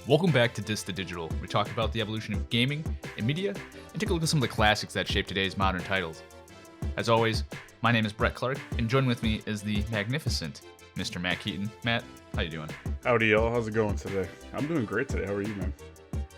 Welcome back to Dis the Digital. We talk about the evolution of gaming and media and take a look at some of the classics that shape today's modern titles. As always, my name is Brett Clark, and joining with me is the magnificent Mr. Matt Keaton. Matt, how you doing? Howdy, y'all. How's it going today? I'm doing great today. How are you, man?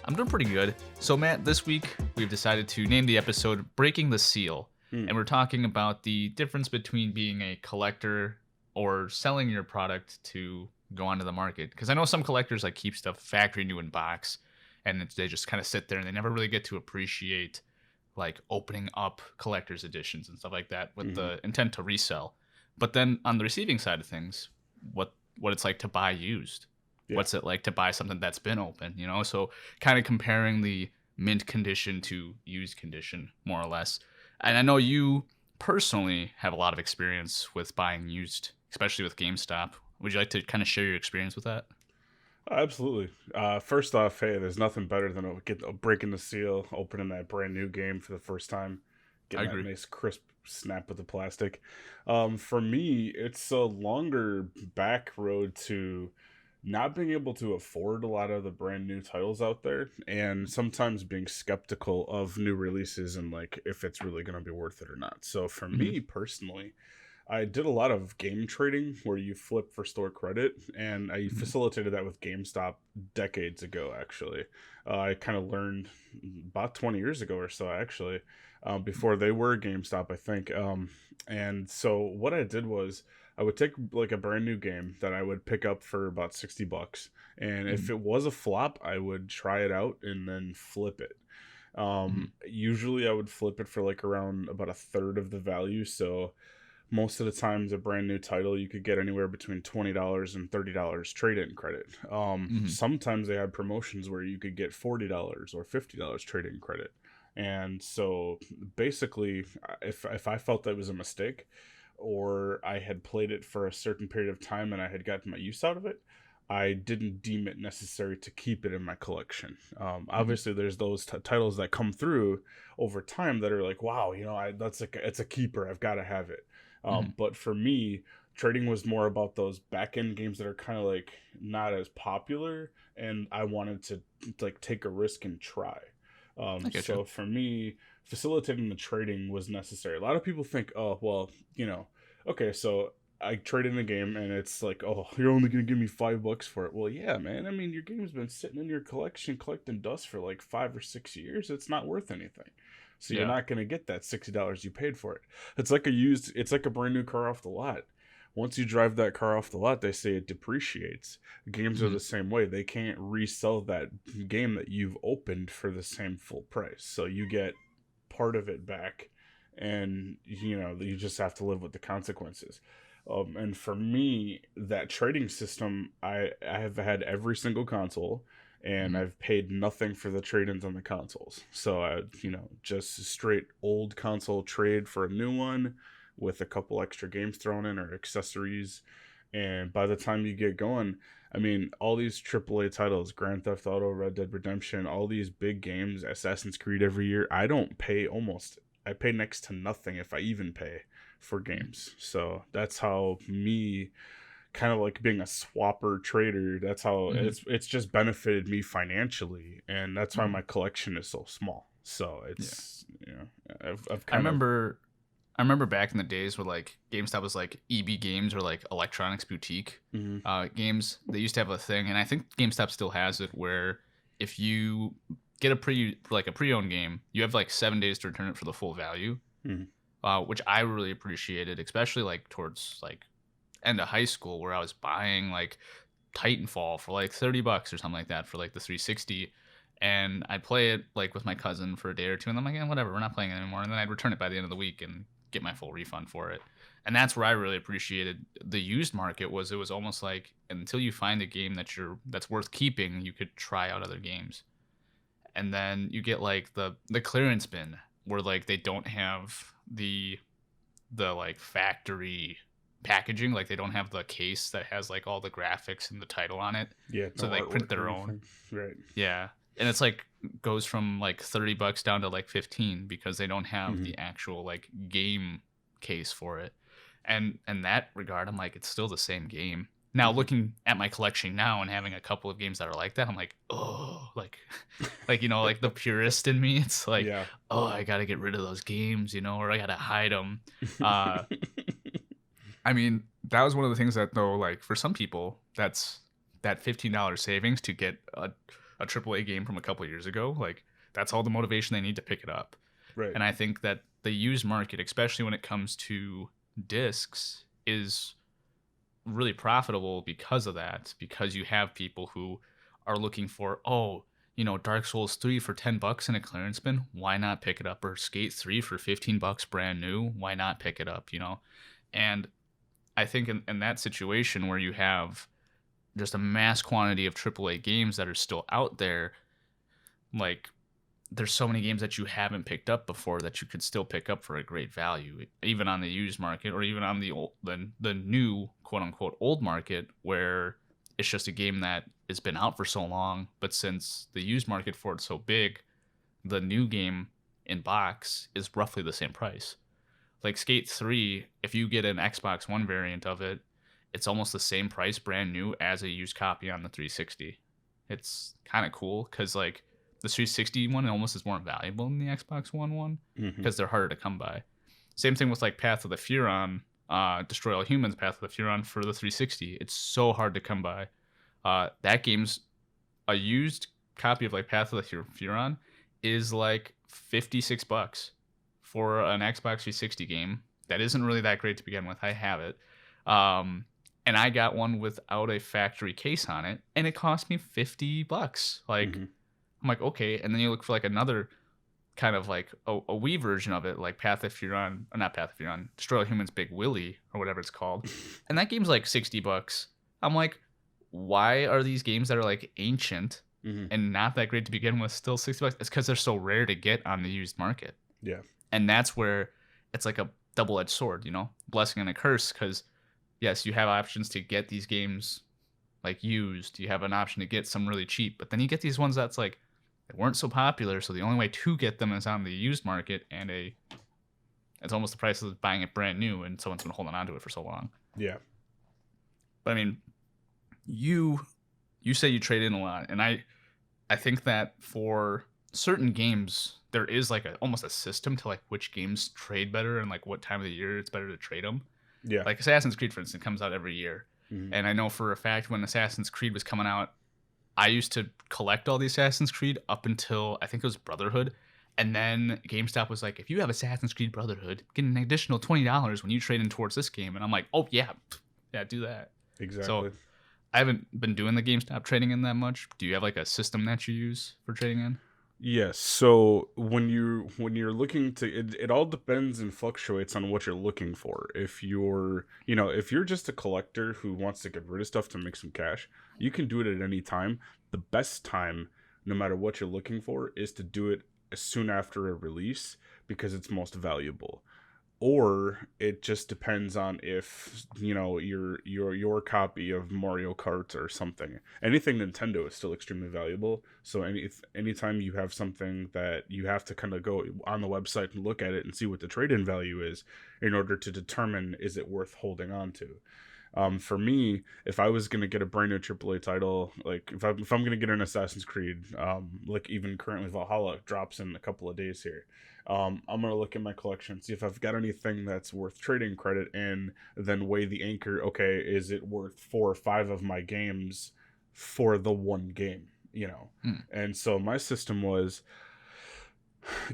I'm doing pretty good. So, Matt, this week we've decided to name the episode Breaking the Seal, and we're talking about the difference between being a collector or selling your product to go onto the market. Because I know some collectors like keep stuff factory new in box, and they just kind of sit there and they never really get to appreciate like opening up collector's editions and stuff like that with the intent to resell. But then on the receiving side of things, what it's like to buy used. Yeah. What's it like to buy something that's been open, you know? So kind of comparing the mint condition to used condition, more or less. And I know you personally have a lot of experience with buying used, especially with GameStop. Would you like to kind of share your experience with that? Absolutely. First off, hey, there's nothing better than breaking the seal, opening that brand new game for the first time, getting that nice crisp snap with the plastic. For me, it's a longer back road to not being able to afford a lot of the brand new titles out there, and sometimes being skeptical of new releases and like if it's really going to be worth it or not. So for me personally, I did a lot of game trading where you flip for store credit, and I facilitated that with GameStop decades ago, actually. I kind of learned about 20 years ago or so, actually, before they were GameStop, I think. And so what I did was I would take like a brand new game that I would pick up for about $60. And if it was a flop, I would try it out and then flip it. Usually I would flip it for like around about a third of the value. So most of the times, a brand new title, you could get anywhere between $20 and $30 trade-in credit. Sometimes they had promotions where you could get $40 or $50 trade-in credit. And so basically, if I felt that was a mistake, or I had played it for a certain period of time and I had gotten my use out of it, I didn't deem it necessary to keep it in my collection. Obviously, there's those titles that come through over time that are like, wow, you know, it's a keeper. I've got to have it. But for me, trading was more about those back-end games that are kind of like not as popular, and I wanted to like take a risk and try. So for me, facilitating the trading was necessary. A lot of people think, oh, well, you know, okay, so I traded in a game and it's like, oh, you're only going to give me $5 for it. Well, yeah, man. I mean, your game's been sitting in your collection collecting dust for like 5 or 6 years. It's not worth anything. So you're not going to get that $60 you paid for it. It's like a brand new car off the lot. Once you drive that car off the lot, they say it depreciates. Games are the same way. They can't resell that game that you've opened for the same full price. So you get part of it back, and you know, you just have to live with the consequences. And for me, that trading system, I have had every single console, and I've paid nothing for the trade-ins on the consoles. So I, just straight old console trade for a new one with a couple extra games thrown in or accessories. And by the time you get going, I mean, all these AAA titles, Grand Theft Auto, Red Dead Redemption, all these big games, Assassin's Creed every year, I pay next to nothing if I even pay for games. So that's how me kind of like being a swapper trader, that's how it's just benefited me financially, and that's why my collection is so small. So it's I've kind I remember back in the days where like GameStop was like EB Games or like Electronics Boutique games. They used to have a thing, and I think GameStop still has it, where if you get a pre-owned game, you have like 7 days to return it for the full value, which I really appreciated, especially like towards like end of high school, where I was buying like Titanfall for like $30 or something like that for like the 360, and I'd play it like with my cousin for a day or two, and I'm like, whatever, we're not playing it anymore, and then I'd return it by the end of the week and get my full refund for it. And that's where I really appreciated the used market. It was almost like until you find a game that's worth keeping, you could try out other games. And then you get like the clearance bin, where like they don't have the like factory packaging, like they don't have the case that has like all the graphics and the title on it. So they print their own. Right. Yeah. And it's like goes from like $30 down to like 15 because they don't have the actual like game case for it. And in that regard, I'm like, it's still the same game. Now looking at my collection now and having a couple of games that are like that, I'm like, oh, like like the purist in me, it's like, Yeah. oh, I gotta get rid of those games, or I gotta hide them. Uh, I mean, that was one of the things that though, like for some people, that's that $15 savings to get a AAA game from a couple of years ago. Like that's all the motivation they need to pick it up. Right. And I think that the used market, especially when it comes to discs, is really profitable because of that. Because you have people who are looking for, oh, Dark Souls 3 for $10 in a clearance bin. Why not pick it up? Or Skate 3 for $15 brand new. Why not pick it up? And I think in that situation where you have just a mass quantity of AAA games that are still out there, like there's so many games that you haven't picked up before that you could still pick up for a great value, even on the used market or even on the old, the new quote unquote old market, where it's just a game that has been out for so long. But since the used market for it's so big, the new game in box is roughly the same price. Like Skate 3, if you get an Xbox One variant of it, it's almost the same price brand new as a used copy on the 360. It's kind of cool because like the 360 one almost is more valuable than the Xbox One one because they're harder to come by. Same thing with like Path of the Furon, Destroy All Humans, Path of the Furon for the 360. It's so hard to come by. That game's a used copy of like Path of the Furon is like $56 for an Xbox 360 game. That isn't really that great to begin with. I have it. And I got one without a factory case on it, and it cost me $50. Like, I'm like, okay. And then you look for like another kind of like a Wii version of it, like Path of Furon, or not Path of Furon, Destroy All Humans Big Willie, or whatever it's called. And that game's like $60. I'm like, why are these games that are like ancient and not that great to begin with still $60? It's because they're so rare to get on the used market. Yeah. And that's where it's like a double-edged sword, blessing and a curse, because yes, you have options to get these games like used. You have an option to get some really cheap, but then you get these ones that's like they weren't so popular, so the only way to get them is on the used market, and it's almost the price of buying it brand new, and someone's been holding on to it for so long. Yeah. But I mean, you say you trade in a lot, and I think that for certain games there is like almost a system to like which games trade better and like what time of the year it's better to trade them. Yeah. Like Assassin's Creed, for instance, comes out every year. And I know for a fact when Assassin's Creed was coming out, I used to collect all the Assassin's Creed up until I think it was Brotherhood. And then GameStop was like, if you have Assassin's Creed Brotherhood, get an additional $20 when you trade in towards this game. And I'm like, oh, yeah, do that. Exactly. So I haven't been doing the GameStop trading in that much. Do you have like a system that you use for trading in? Yes. So when you're looking to it all depends and fluctuates on what you're looking for. If you're just a collector who wants to get rid of stuff to make some cash, you can do it at any time. The best time, no matter what you're looking for, is to do it as soon after a release because it's most valuable. Or it just depends on if your copy of Mario Kart or something. Anything Nintendo is still extremely valuable. So anytime you have something that you have to kind of go on the website and look at it and see what the trade-in value is in order to determine is it worth holding on to. For me, if I was gonna get a brand new AAA title, like if I'm gonna get an Assassin's Creed, like even currently Valhalla drops in a couple of days here. I'm gonna look at my collection, see if I've got anything that's worth trading credit, and then weigh the anchor. Okay, is it worth 4 or 5 of my games for the one game? And so my system was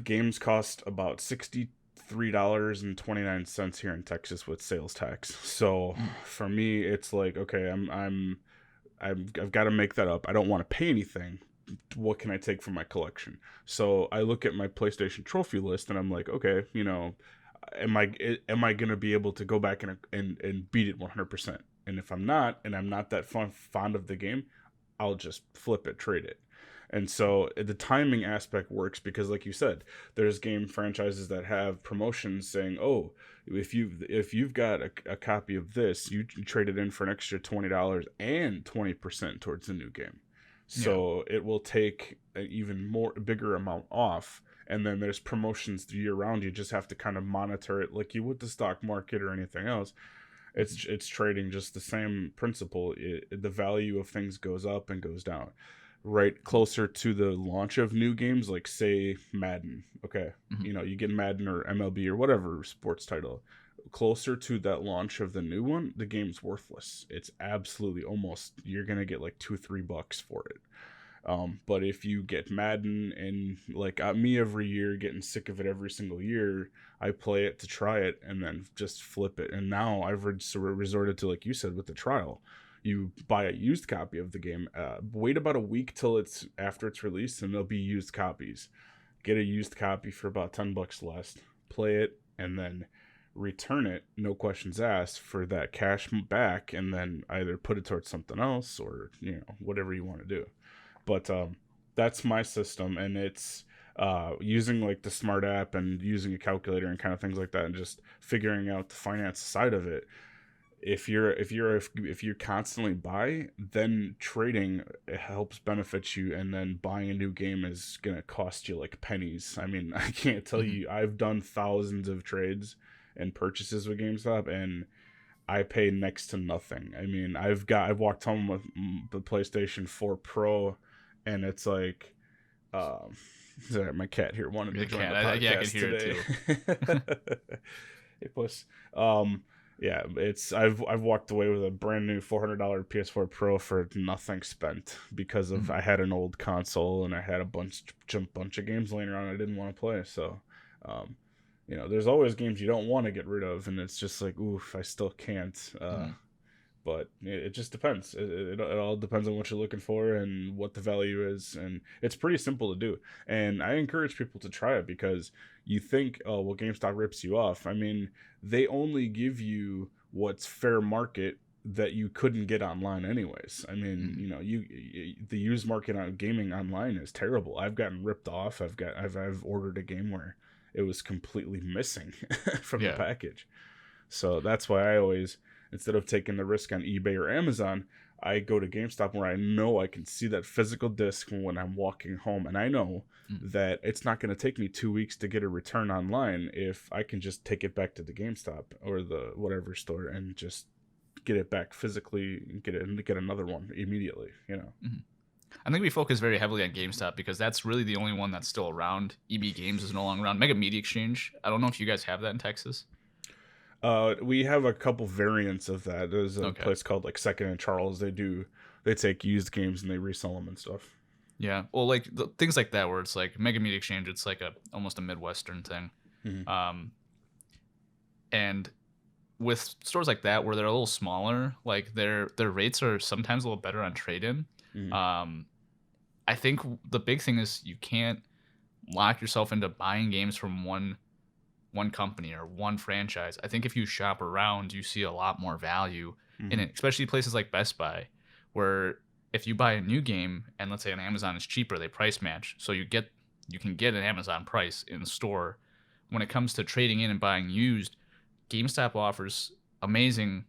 games cost about $63.29 here in Texas with sales tax. So for me, it's like, okay, I've got to make that up. I don't want to pay anything. What can I take from my collection? So I look at my PlayStation trophy list and I'm like, okay, am I gonna be able to go back and beat it 100%? And if I'm not, and I'm not that fond of the game, I'll just flip it, trade it. And so the timing aspect works because, like you said, there's game franchises that have promotions saying, oh, if you've got a copy of this, you trade it in for an extra $20 and 20% towards the new game. So it will take an even bigger amount off. And then there's promotions year round. You just have to kind of monitor it like you would the stock market or anything else. It's trading, just the same principle. The value of things goes up and goes down. Right closer to the launch of new games, like say Madden. Okay, Mm-hmm. you get Madden or MLB or whatever sports title. Closer to that launch of the new one, the game's worthless. It's absolutely almost, you're gonna get like $2-3 for it. But if you get Madden and like me every year, getting sick of it every single year, I play it to try it and then just flip it. And now I've resorted to, like you said, with the trial. You buy a used copy of the game, wait about a week till it's after it's released, and there'll be used copies. Get a used copy for about $10 less, play it, and then return it, no questions asked, for that cash back, and then either put it towards something else or whatever you want to do. But that's my system, and it's using like the smart app and using a calculator and kind of things like that, and just figuring out the finance side of it. If you constantly buy, then trading helps benefit you, and then buying a new game is gonna cost you like pennies. I mean, I can't tell Mm-hmm. you, I've done thousands of trades and purchases with GameStop, and I pay next to nothing. I mean, I've walked home with the PlayStation 4 Pro, and it's like, um, sorry, my cat here wanted to join the Yeah, I can podcast hear it today. Hey, puss. Yeah, I've walked away with a brand new $400 PS4 Pro for nothing spent, because of too. I had an old console and I had a bunch of games laying around I didn't want to play. So, um, there's always games you don't want to get rid of, and it's just like, oof, I still can't. Mm-hmm. But it just depends. It all depends on what you're looking for and what the value is, and it's pretty simple to do. And I encourage people to try it, because you think, oh well, GameStop rips you off. I mean, they only give you what's fair market that you couldn't get online anyways. I mean, Mm-hmm. the used market on gaming online is terrible. I've gotten ripped off. I've ordered a game where it was completely missing from the Yeah. package. So that's why I always, instead of taking the risk on eBay or Amazon, I go to GameStop, where I know I can see that physical disc when I'm walking home, and I know Mm-hmm. that it's not going to take me 2 weeks to get a return online if I can just take it back to the GameStop or the whatever store and just get it back physically and get another one immediately. Mm-hmm. I think we focus very heavily on GameStop because that's really the only one that's still around. EB Games is no longer around. Mega Media Exchange, I don't know if you guys have that in Texas. We have a couple variants of that. There's a Okay. place called like Second and Charles. They take used games and they resell them and stuff. Yeah. Well, like things like that where it's like Mega Media Exchange, it's like almost a Midwestern thing. Mm-hmm. Um, and with stores like that where they're a little smaller, like their rates are sometimes a little better on trade-in. Mm-hmm. Um, I think the big thing is you can't lock yourself into buying games from one company or one franchise. I think if you shop around, you see a lot more value in Mm-hmm. it, especially places like Best Buy, where if you buy a new game and let's say on Amazon is cheaper, they price match, so you can get an Amazon price in the store. When it comes to trading in and buying used, GameStop offers amazing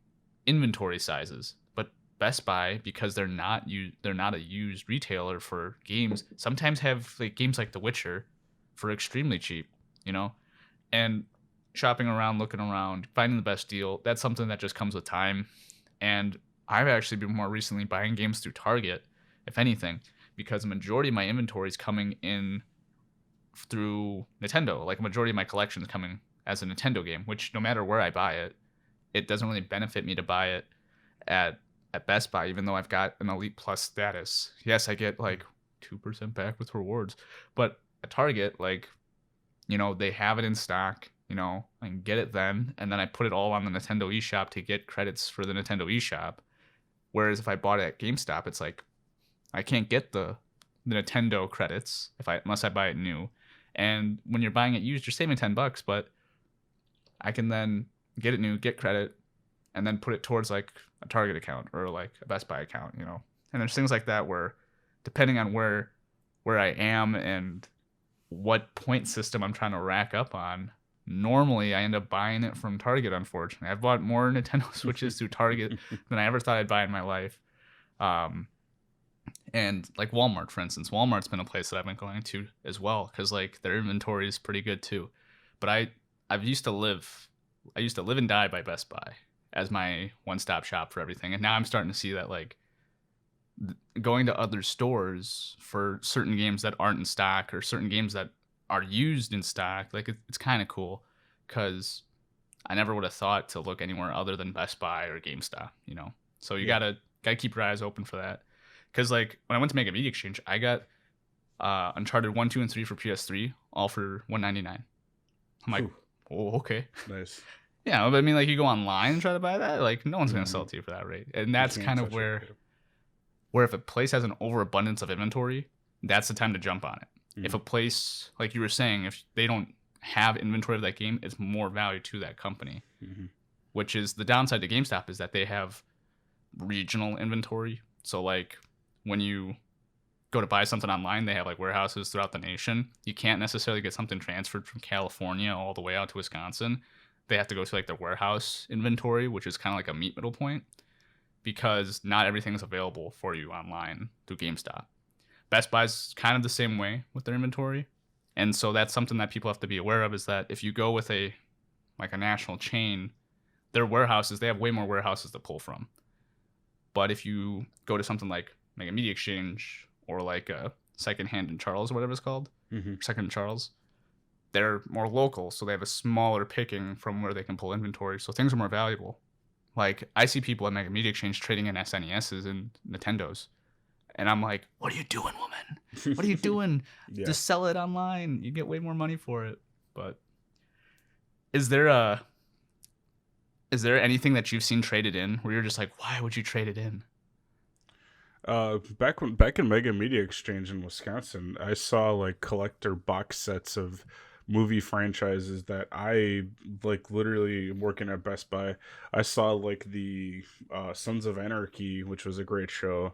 inventory sizes, but Best Buy, because they're not a used retailer for games, sometimes have like games like The Witcher for extremely cheap, you know? And shopping around, looking around, finding the best deal, that's something that just comes with time. And I've actually been more recently buying games through Target, if anything, because the majority of my inventory is coming in through Nintendo. Like a majority of my collection is coming as a Nintendo game, which no matter where I buy it, it doesn't really benefit me to buy it at Best Buy, even though I've got an Elite Plus status. Yes, I get like 2% back with rewards, but at Target, like, they have it in stock. I can get it then, and then I put it all on the Nintendo eShop to get credits for the Nintendo eShop. Whereas if I bought it at GameStop, it's like I can't get the Nintendo credits unless I buy it new. And when you're buying it used, you're saving $10, but I can then get it new, get credit, and then put it towards like a Target account or like a Best Buy account. And there's things like that where, depending on where I am and what point system I'm trying to rack up on, normally I end up buying it from Target. Unfortunately, I've bought more Nintendo Switches through Target than I ever thought I'd buy in my life. And like Walmart, for instance, Walmart's been a place that I've been going to as well because like their inventory is pretty good too. But I used to live and die by Best Buy, as my one-stop shop for everything. And now I'm starting to see that like going to other stores for certain games that aren't in stock or certain games that are used in stock, like it's kind of cool because I never would have thought to look anywhere other than Best Buy or GameStop, you know. So you gotta keep your eyes open for that. Because like when I went to Mega Media Exchange, I got Uncharted 1, 2, and 3 for PS3, all for $199. I'm like, oh, okay. Nice. Yeah, but I mean, like, you go online and try to buy that, like, no one's going to sell it to you for that rate. And that's kind of where if a place has an overabundance of inventory, that's the time to jump on it. If a place, like you were saying, if they don't have inventory of that game, it's more value to that company. Which is the downside to GameStop is that they have regional inventory. So, like, when you go to buy something online, they have like warehouses throughout the nation. You can't necessarily get something transferred from California all the way out to Wisconsin. They have to go to like their warehouse inventory, which is kind of like a meet middle point, because not everything is available for you online through GameStop. Best Buy's kind of the same way with their inventory. And so that's something that people have to be aware of, is that if you go with a national chain, their warehouses, they have way more warehouses to pull from. But if you go to something like Mega Media Exchange or like a Secondhand in Charles, or whatever it's called, Second in Charles, they're more local, so they have a smaller picking from where they can pull inventory, so things are more valuable. Like, I see people at Mega Media Exchange trading in SNESs and Nintendos, and I'm like, what are you doing, woman? What are you doing? Just sell it online. You get way more money for it. But is there anything that you've seen traded in where you're just like, why would you trade it in? Back in Mega Media Exchange in Wisconsin, I saw like collector box sets of movie franchises that I like. Literally working at Best Buy, I saw like the Sons of Anarchy, which was a great show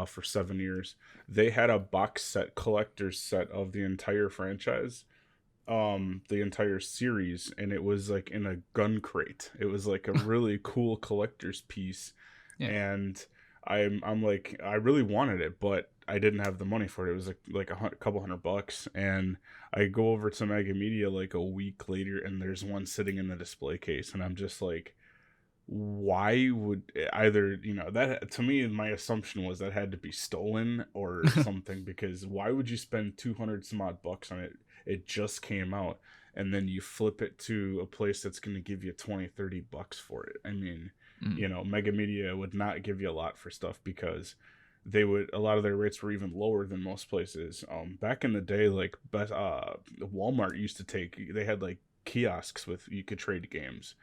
for 7 years. They had a box set, collector's set of the entire franchise, the entire series, and it was like in a gun crate. It was like a really cool collector's piece. And I'm like, I really wanted it, but I didn't have the money for it. It was like a couple $100, and I go over to Mega Media like a week later, and there's one sitting in the display case, and I'm just like, why would either, you know, that to me, my assumption was that had to be stolen or something, because why would you spend 200 some odd bucks on it? It just came out, and then you flip it to a place that's going to give you 20-30 bucks for it. I mean, you know, Mega Media would not give you a lot for stuff because a lot of their rates were even lower than most places. Back in the day, like Walmart used to they had like kiosks with, you could trade games.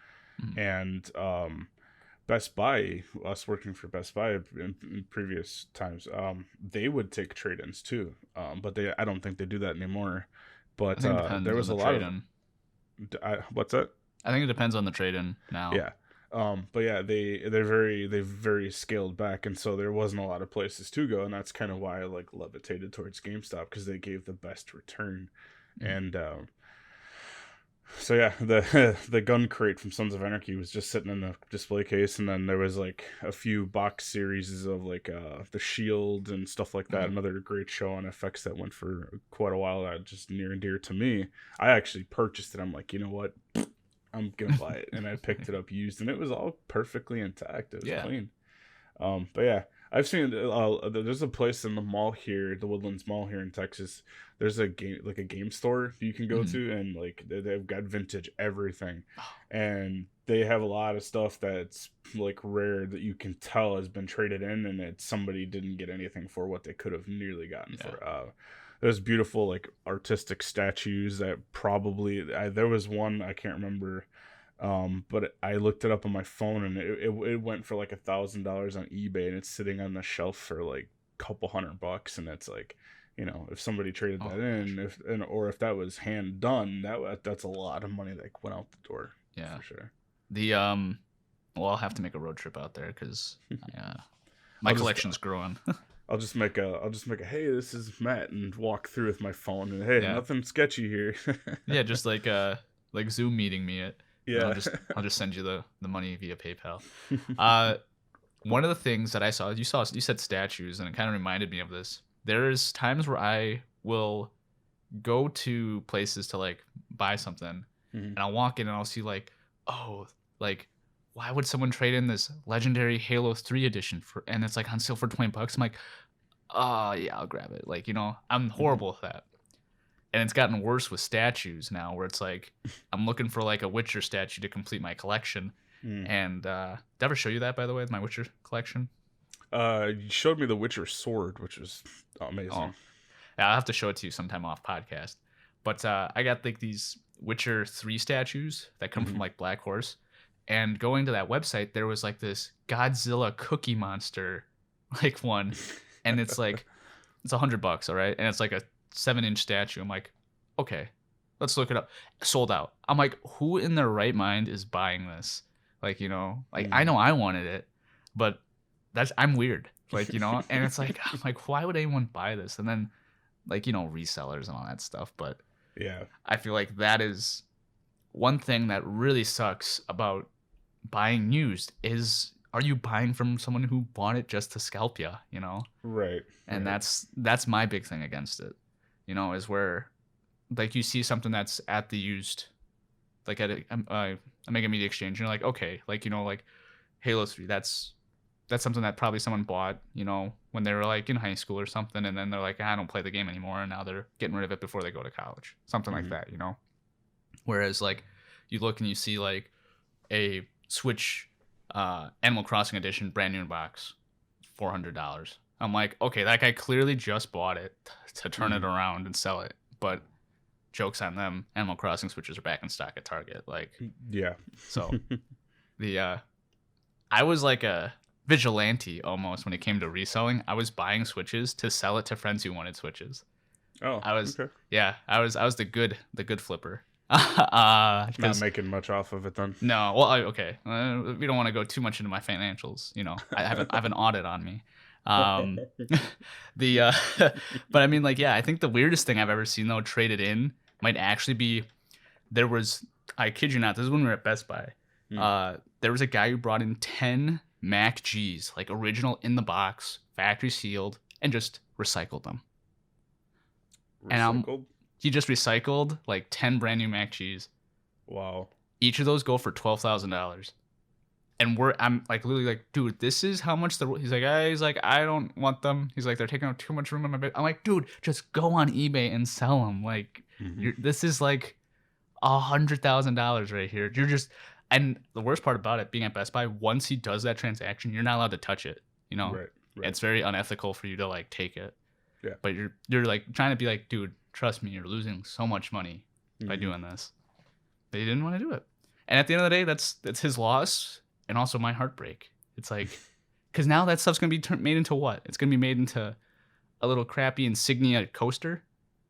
And Best Buy, us working for Best Buy in previous times, they would take trade-ins too. But I don't think they do that anymore. But there was a lot of what's that? I think it depends on the trade-in now. Yeah. But yeah, they've very scaled back, and so there wasn't a lot of places to go, and that's kind of why I like levitated towards GameStop, because they gave the best return. And so yeah, the gun crate from Sons of Anarchy was just sitting in the display case, and then there was like a few box series of like the Shield and stuff like that. Another great show on FX that went for quite a while, just near and dear to me. I actually purchased it. I'm like, you know what? I'm gonna buy it, and I picked it up used, and it was all perfectly intact. It was clean. But yeah, I've seen there's a place in the mall here, the Woodlands Mall here in Texas. There's a game store you can go to, and like they've got vintage everything, and they have a lot of stuff that's like rare that you can tell has been traded in, and somebody didn't get anything for what they could have nearly gotten for. There's beautiful like artistic statues that probably there was one, I can't remember, but I looked it up on my phone, and it went for like $1,000 on eBay, and it's sitting on the shelf for like a couple $100, and it's like, you know, if somebody traded that in, or if that was hand done, that's a lot of money that went out the door. Yeah, for sure. Well, I'll have to make a road trip out there because my collection's growing. I'll just make a hey, this is Matt, and walk through with my phone, and hey, nothing sketchy here. Yeah, just like Zoom meeting me at. Yeah, I'll just send you the money via PayPal. One of the things that I saw, you said statues, and it kind of reminded me of this. There's times where I will go to places to like buy something, and I'll walk in and I'll see like, oh, like why would someone trade in this legendary Halo 3 edition and it's like on sale for $20? I'm like, oh yeah, I'll grab it. Like, I'm Mm-hmm. horrible with that. And it's gotten worse with statues now, where it's like I'm looking for like a Witcher statue to complete my collection. Mm. And did I ever show you that, by the way, my Witcher collection? You showed me the Witcher sword, which was Oh, amazing. yeah, I'll have to show it to you sometime off podcast. But I got like these Witcher 3 statues that come from Mm-hmm. like Black Horse. And going to that website, there was like this Godzilla cookie monster, like one. And it's like, it's $100, all right? And it's like a 7-inch statue. I'm like, okay, let's look it up. Sold out. I'm like, who in their right mind is buying this? Like, like I Mm. know I wanted it, but I'm weird. Like, and it's like, I'm like, why would anyone buy this? And then like, resellers and all that stuff. But Yeah. I feel like that is one thing that really sucks about buying used is, are you buying from someone who bought it just to scalp you, Right. And Right. that's my big thing against it, is where like you see something that's at the used, like at a Mega Media Exchange, and you're like, okay, like, like Halo 3, that's something that probably someone bought, when they were like in high school or something, and then they're like, I don't play the game anymore, and now they're getting rid of it before they go to college, something like Mm-hmm. that. Whereas like you look and you see like a Switch Animal Crossing edition, brand new in box, $400. I'm like, okay, that guy clearly just bought it to turn it Mm-hmm. around and sell it, but jokes on them, Animal Crossing Switches are back in stock at Target. Like, Yeah. so the I was like a vigilante almost when it came to reselling. I was buying Switches to sell it to friends who wanted Switches. Oh, I was okay. Yeah, I was the good flipper. Not 'Cause making much off of it then. no, well, okay, we don't want to go too much into my financials. I have an audit on me. Um, the but I mean, like, yeah, I think the weirdest thing I've ever seen though traded in might actually be, there was, I kid you not, this is when we were at Best Buy. Mm. There was a guy who brought in 10 Mac G's, like original in the box, factory sealed, and just recycled them. And Recycled? he just recycled like 10 brand new Mac G's. Wow. Each of those go for $12,000. And I'm like literally like, dude, this is how much he's like, I don't want them. He's like, they're taking up too much room in my bed. I'm like, dude, just go on eBay and sell them. Like, Mm-hmm. this is like $100,000 right here. And the worst part about it being at Best Buy, once he does that transaction, you're not allowed to touch it. Right. Right. It's very unethical for you to like take it. Yeah. But you're like trying to be like, dude, trust me, you're losing so much money by Mm-hmm. doing this. But he didn't want to do it. And at the end of the day, that's his loss and also my heartbreak. It's like, because now that stuff's gonna be made into what? It's gonna be made into a little crappy insignia coaster,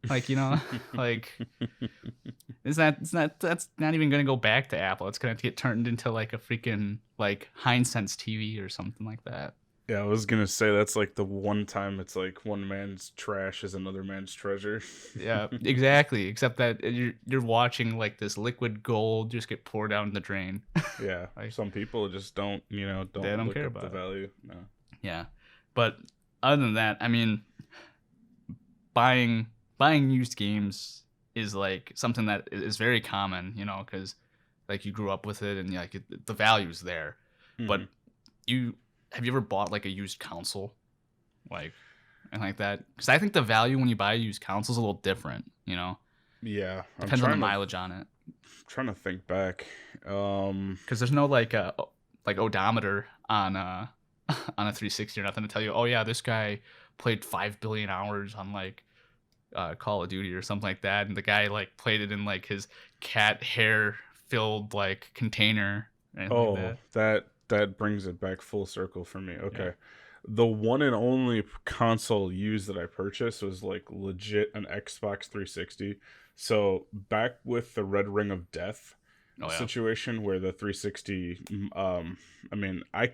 like like that's not even gonna go back to Apple. It's gonna get turned into like a freaking like Hisense TV or something like that. Yeah, I was gonna say that's like the one time it's like one man's trash is another man's treasure. Yeah, exactly. Except that you're watching like this liquid gold just get poured down the drain. Yeah, Like, some people just don't they don't don't look care up the about it. value. No. Yeah, but other than that, I mean, buying used games is like something that is very common, because like you grew up with it and like the value's there. But have you ever bought like a used console, like and like that? Because I think the value when you buy a used console is a little different. Yeah, Depends on the mileage on it. Trying to think back. Because there's no like odometer on on a 360 or nothing to tell you, oh yeah, this guy played 5 billion hours on like Call of Duty or something like that, and the guy like played it in like his cat hair filled like container. Oh, Like that. that brings it back full circle for me. Okay. Yeah. The one and only console used that I purchased was like legit an Xbox 360. So back with the Red Ring of Death Oh yeah. situation where the 360 I mean I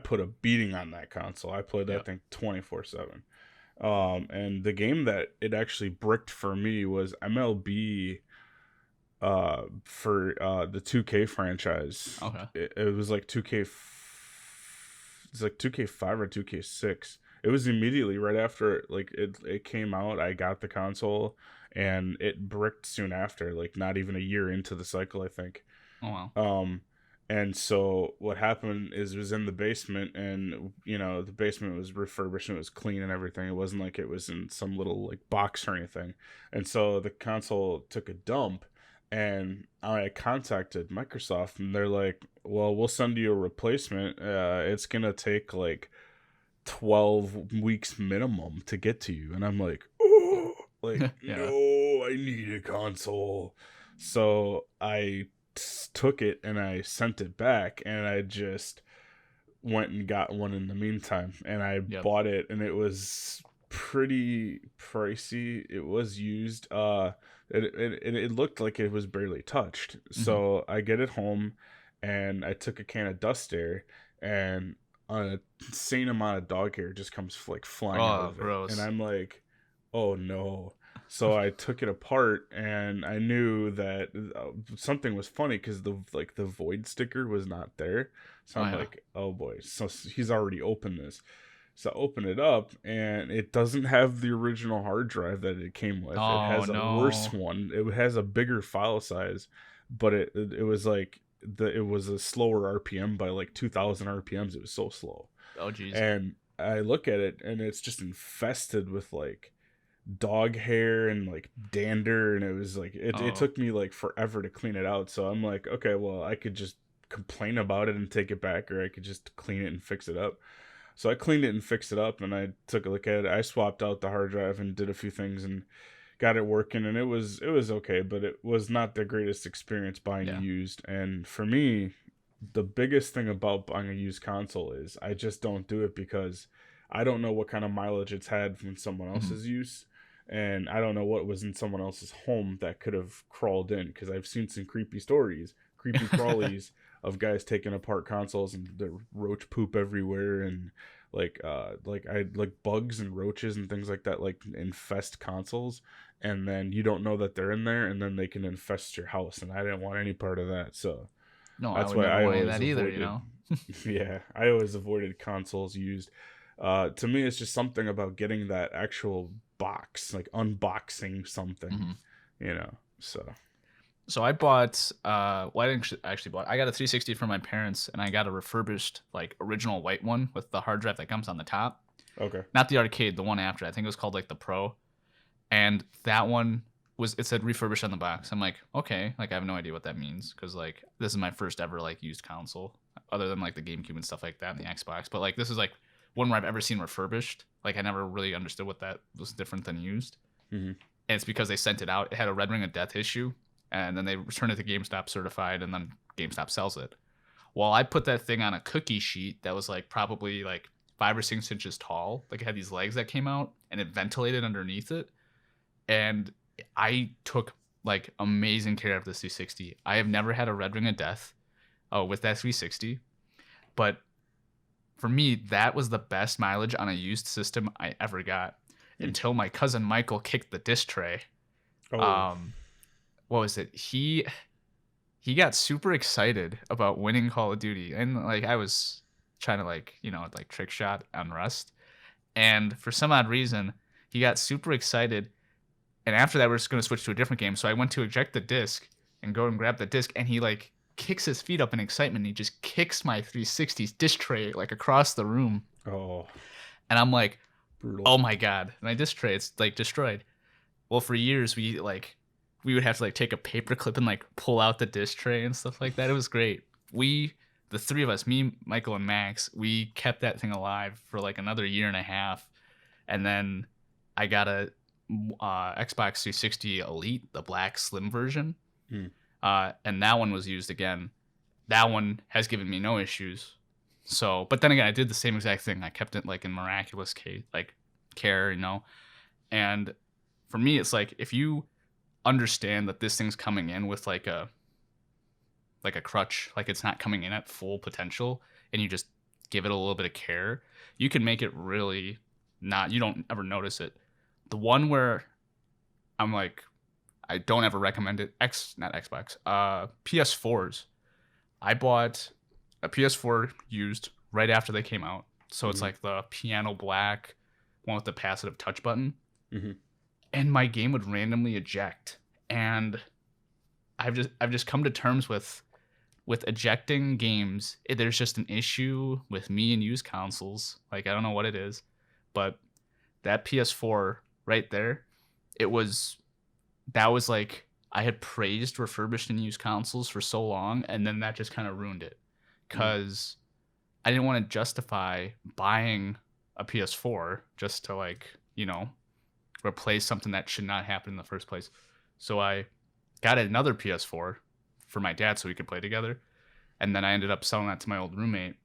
put a beating on that console. I played that Yep. thing 24/7. And the game that it actually bricked for me was MLB for the 2K franchise. Okay. It was like 2K it's like 2K5 or 2K6. It was immediately right after like it came out. I got the console and it bricked soon after, like not even a year into the cycle, I think. Oh wow. And so what happened is it was in the basement, and the basement was refurbished and it was clean and everything. It wasn't like it was in some little like box or anything. And so the console took a dump, and I contacted Microsoft, and they're like, "Well, we'll send you a replacement. It's gonna take like 12 weeks minimum to get to you." And I'm like, "Oh, like Yeah. no, I need a console." So I took it and I sent it back, and I just went and got one in the meantime, and I Yep. bought it, and it was pretty pricey. It was used. It looked like it was barely touched. So I get it home, and I took a can of dust air, and an insane amount of dog hair just comes like flying out Oh, of it, and gross. I'm like, oh no. So I took it apart, and I knew that something was funny because the void sticker was not there. So Oh I'm yeah. like, oh boy, so he's already opened this. So I open it up, and it doesn't have the original hard drive that it came with. It Oh has a worse no. one. It has a bigger file size, but it was like it was a slower RPM by like 2,000 RPMs. It was so slow, Oh geez. and I look at it, and it's just infested with like dog hair and like dander, and it was like it Oh took me like forever to clean it out. So I'm like, okay, well, I could just complain about it and take it back, or I could just clean it and fix it up. So I cleaned it and fixed it up, and I took a look at it. I swapped out the hard drive and did a few things and got it working, and it was okay, but it was not the greatest experience buying yeah. used. And for me, the biggest thing about buying a used console is I just don't do it because I don't know what kind of mileage it's had from someone else's use, and I don't know what was in someone else's home that could have crawled in, because I've seen some creepy stories, creepy crawlies of guys taking apart consoles and the roach poop everywhere, and like bugs and roaches and things like that like infest consoles, and then you don't know that they're in there, and then they can infest your house, and I didn't want any part of that. So No, I that's would why never I want any of always that either. avoided. Yeah, I always avoided consoles used. To me, it's just something about getting that actual box, like unboxing something, Mhm. you know. So So I bought well, I didn't actually bought. I got a 360 from my parents, and I got a refurbished like original white one with the hard drive that comes on the top. okay, Not the arcade, the one after. I think it was called like the Pro. And that one was, it said refurbished on the box. I'm like, okay, like I have no idea what that means, because like this is my first ever like used console, other than like the GameCube and stuff like that and the Xbox. But like this is like one where I've ever seen refurbished. Like I never really understood what that was different than used. mm-hmm. And it's because they sent it out. It had a Red Ring of Death issue, and then they returned it to GameStop certified, and then GameStop sells it. Well, I put that thing on a cookie sheet that was like probably like 5 or 6 inches tall. Like it had these legs that came out, and it ventilated underneath it. And I took like amazing care of this 360. I have never had a Red Ring of Death with that 360, but for me, that was the best mileage on a used system I ever got Mm. until my cousin Michael kicked the disc tray. Oh, Um, what was it? He got super excited about winning Call of Duty, and like I was trying to like like trick shot on Rust, and for some odd reason, he got super excited. And after that, we're just going to switch to a different game. So I went to eject the disc and go and grab the disc, and he like kicks his feet up in excitement. And he just kicks my 360's disc tray like across the room, oh, and I'm like, brutal. oh my god, my disc tray, it's like destroyed. Well, for years we would have to like take a paper clip and like pull out the disc tray and stuff like that. It was great. The three of us, me, Michael, and Max, we kept that thing alive for like another year and a half, and then I got a Xbox 360 Elite, the black slim version, Mm. and that one was used again. That one has given me no issues. So, but then again, I did the same exact thing. I kept it like in miraculous case, like care, And for me, it's like if you understand that this thing's coming in with like a crutch, like it's not coming in at full potential, and you just give it a little bit of care, you can make it really not. You don't ever notice it. The one where I'm like, I don't ever recommend it. Not Xbox. PS4s. I bought a PS4 used right after they came out, so it's Mm-hmm. like the piano black one with the passive touch button, Mm-hmm. and my game would randomly eject, and I've just come to terms with with ejecting games, there's just an issue with me and used consoles. Like, I don't know what it is, but that PS4 right there, that was like, I had praised refurbished and used consoles for so long, and then that just kind of ruined it. Because I didn't want to justify buying a PS4 just to, like, replace something that should not happen in the first place. So I got another PS4 for my dad so we could play together. And then I ended up selling that to my old roommate.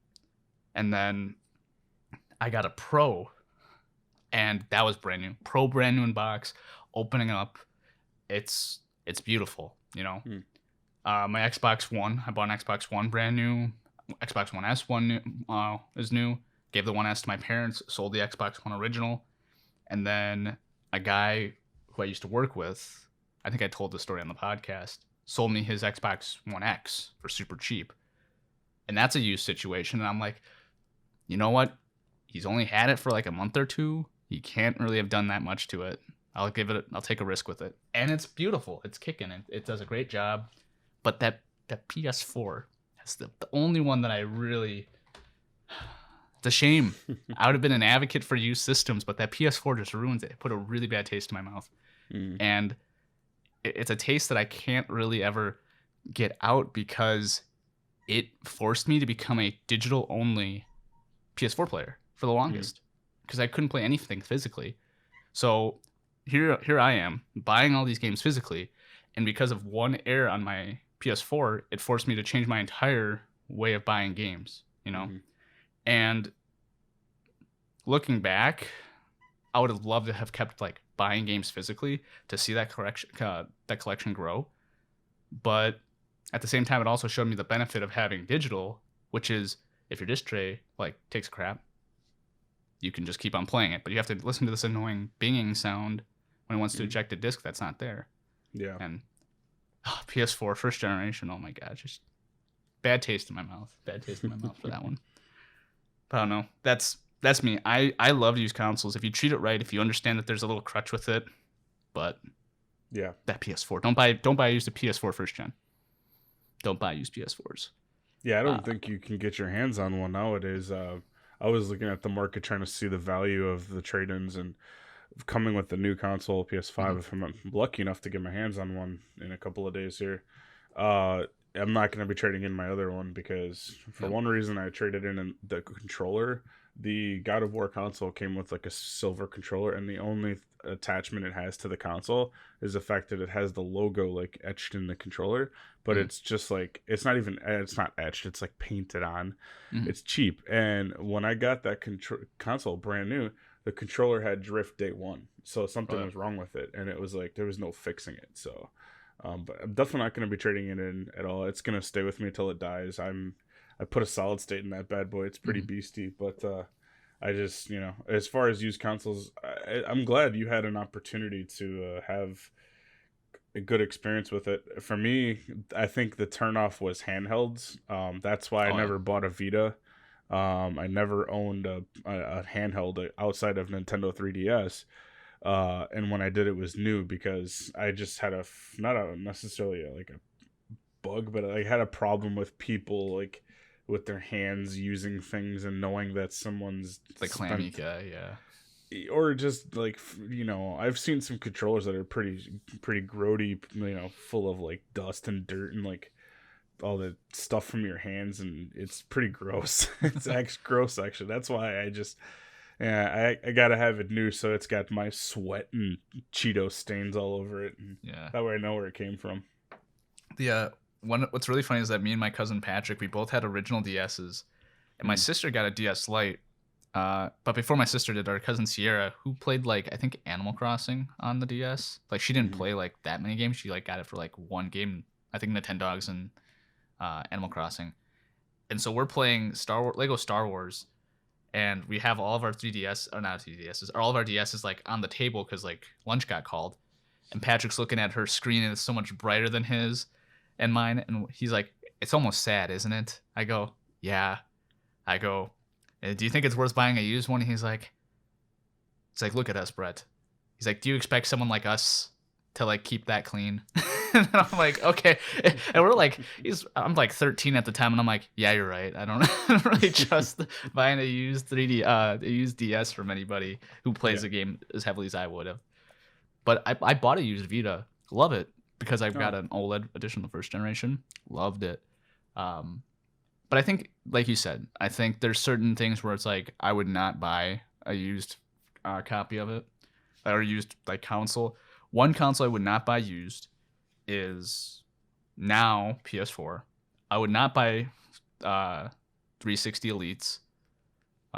And then I got a Pro, and that was brand new. Pro, brand new in box, opening up. It's beautiful, My Xbox One, I bought an Xbox One brand new. Xbox One S is new. Gave the One S to my parents, sold the Xbox One original. And then a guy who I used to work with, I think I told this story on the podcast, sold me his Xbox One X for super cheap. And that's a used situation. And I'm like, you know what? He's only had it for like a month or two. He can't really have done that much to it. I'll take a risk with it. And it's beautiful. It's kicking. It does a great job. But that PS4 is the only one that I really... It's a shame. I would have been an advocate for used systems, but that PS4 just ruins it. It put a really bad taste in my mouth. And it's a taste that I can't really ever get out because it forced me to become a digital-only PS4 player for the longest because I couldn't play anything physically. So here I am buying all these games physically, and because of one error on my PS4, it forced me to change my entire way of buying games, And looking back, I would have loved to have kept like buying games physically to see that collection grow. But at the same time, it also showed me the benefit of having digital, which is if your disc tray like takes a crap, you can just keep on playing it. But you have to listen to this annoying binging sound when it wants to eject a disc that's not there. Yeah. And PS4 first generation, oh my god, just bad taste in my mouth. Bad taste in my mouth for that one. But I don't know. That's me. I love used consoles. If you treat it right, if you understand that there's a little crutch with it, but yeah, that PS4. Don't buy used a PS4 first gen. Don't buy used PS4s. Yeah, I don't think you can get your hands on one nowadays. I was looking at the market trying to see the value of the trade-ins, and coming with the new console, PS5, if I'm lucky enough to get my hands on one in a couple of days here, I'm not going to be trading in my other one because for one reason I traded in the controller. The God of War console came with like a silver controller, and the only attachment it has to the console is the fact that it has the logo like etched in the controller, but it's just like it's not etched, it's like painted on. It's cheap. And when I got that console brand new, the controller had drift day one, so something was wrong with it, and it was like there was no fixing it. So but I'm definitely not going to be trading it in at all. It's going to stay with me until it dies. I put a solid state in that bad boy. It's pretty beastie, but I just, as far as used consoles, I'm glad you had an opportunity to have a good experience with it. For me, I think the turnoff was handhelds. That's why I never bought a Vita. I never owned a handheld outside of Nintendo 3DS. And when I did, it was new because I just had not necessarily like a bug, but I had a problem with people like with their hands using things and knowing that someone's the clammy guy, or just like I've seen some controllers that are pretty grody, full of like dust and dirt and like all the stuff from your hands, and it's pretty gross. It's actually gross, actually. That's why I gotta have it new, so it's got my sweat and Cheeto stains all over it. And that way I know where it came from. What's really funny is that me and my cousin Patrick, we both had original DSs, and my sister got a DS Lite. But before my sister did, our cousin Sierra, who played like I think Animal Crossing on the DS, like she didn't play like that many games. She like got it for like one game, I think Nintendogs and Animal Crossing. And so we're playing Lego Star Wars. And we have all of our 3DS, or not 3DSs, or all of our DSs like on the table because like lunch got called. And Patrick's looking at her screen and it's so much brighter than his and mine. And he's like, it's almost sad, isn't it? I go, yeah. I go, do you think it's worth buying a used one? And he's like, it's like, look at us, Brett. He's like, do you expect someone like us to like keep that clean? And then I'm like, okay. And we're like, I'm like 13 at the time, and I'm like, yeah, you're right. I don't really trust buying a used 3D, a used DS from anybody who plays the game as heavily as I would have. But I bought a used Vita. Love it because I've got an OLED edition, the first generation. Loved it. But I think, like you said, I think there's certain things where it's like I would not buy a used copy of it or used like console. One console I would not buy used is now PS4. I would not buy 360 Elites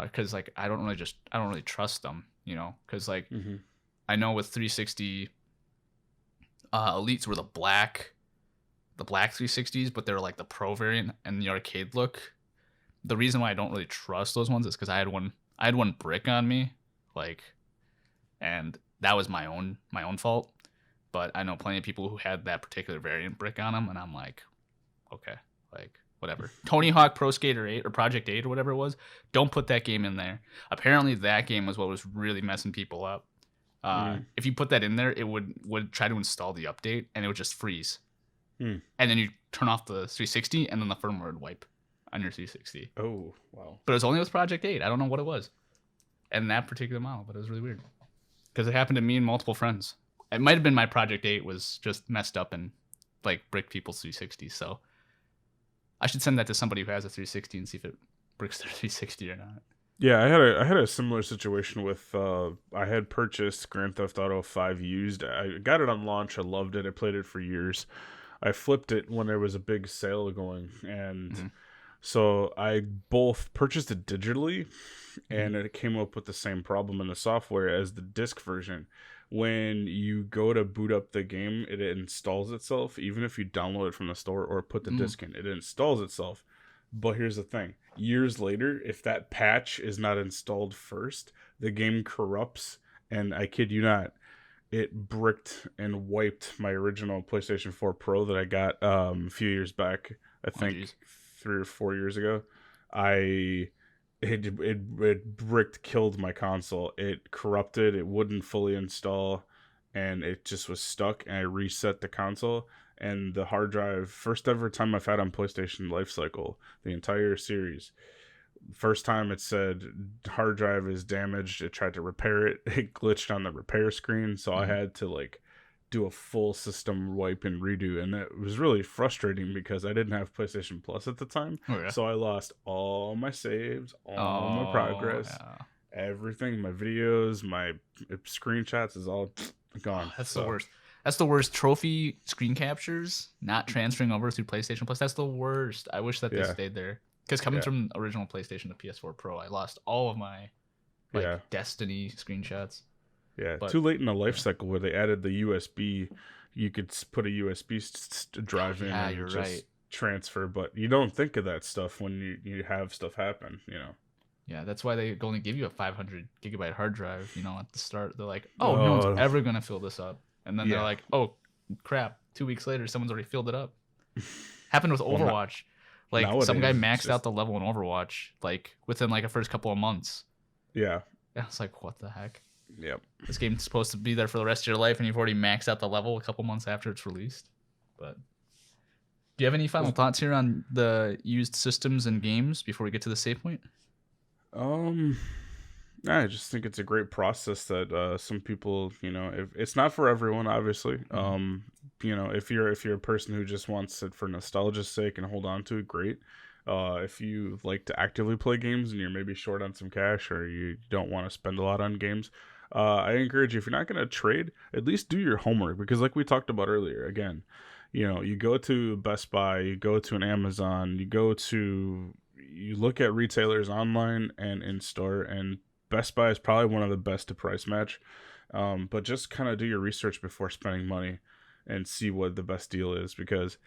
because like I don't really trust them, because like I know with 360 Elites were the black 360s, but they're like the pro variant and the arcade look. The reason why I don't really trust those ones is because I had one brick on me, like, and that was my own fault. But I know plenty of people who had that particular variant brick on them, and I'm like, okay, like whatever. Tony Hawk Pro Skater 8 or Project 8 or whatever it was, don't put that game in there. Apparently that game was what was really messing people up. If you put that in there, it would try to install the update and it would just freeze. And then you turn off the 360 and then the firmware would wipe on your 360. Oh, wow. But it was only with Project 8. I don't know what it was. And that particular model, but it was really weird. Because it happened to me and multiple friends. It might have been my Project 8 was just messed up and like bricked people's 360. So I should send that to somebody who has a 360 and see if it bricks their 360 or not. Yeah, I had a similar situation with I had purchased Grand Theft Auto 5 used. I got it on launch. I loved it. I played it for years. I flipped it when there was a big sale going, and so I both purchased it digitally, and it came up with the same problem in the software as the disc version. When you go to boot up the game, it installs itself, even if you download it from the store or put the disc in. It installs itself. But here's the thing. Years later, if that patch is not installed first, the game corrupts, and I kid you not, it bricked and wiped my original PlayStation 4 Pro that I got a few years back. I think 3 or 4 years ago. It bricked, killed my console. It corrupted. It wouldn't fully install, and it just was stuck. And I reset the console, and the hard drive. First ever time I've had on PlayStation Lifecycle, the entire series. First time it said hard drive is damaged. It tried to repair it. It glitched on the repair screen, so I had to like do a full system wipe and redo, and it was really frustrating because I didn't have PlayStation Plus at the time. So I lost all my saves, all my progress, everything, my videos, my screenshots is all gone. That's the worst. That's the worst. Trophy screen captures not transferring over through PlayStation Plus. That's the worst. I wish that they stayed there. Because coming from original PlayStation to PS4 Pro, I lost all of my Destiny screenshots. Yeah, but too late in the life cycle where they added the USB. You could put a USB drive in and just transfer, but you don't think of that stuff when you have stuff happen, Yeah, that's why they only give you a 500 gigabyte hard drive, at the start. They're like, oh, no one's ever going to fill this up. And then they're like, oh, crap. 2 weeks later, someone's already filled it up. Happened with Overwatch. Like, nowadays, some guy maxed out the level in Overwatch, like, within, like, the first couple of months. Yeah. I was like, what the heck? Yep. This game's supposed to be there for the rest of your life, and you've already maxed out the level a couple months after it's released. But do you have any final thoughts here on the used systems and games before we get to the save point? I just think it's a great process that some people, if it's not for everyone, obviously. If you're a person who just wants it for nostalgia's sake and hold on to it, great. If you like to actively play games and you're maybe short on some cash or you don't want to spend a lot on games, I encourage you, if you're not going to trade, at least do your homework, because like we talked about earlier, again, you go to Best Buy, you go to an Amazon, you look at retailers online and in store, and Best Buy is probably one of the best to price match. But just kind of do your research before spending money and see what the best deal is, because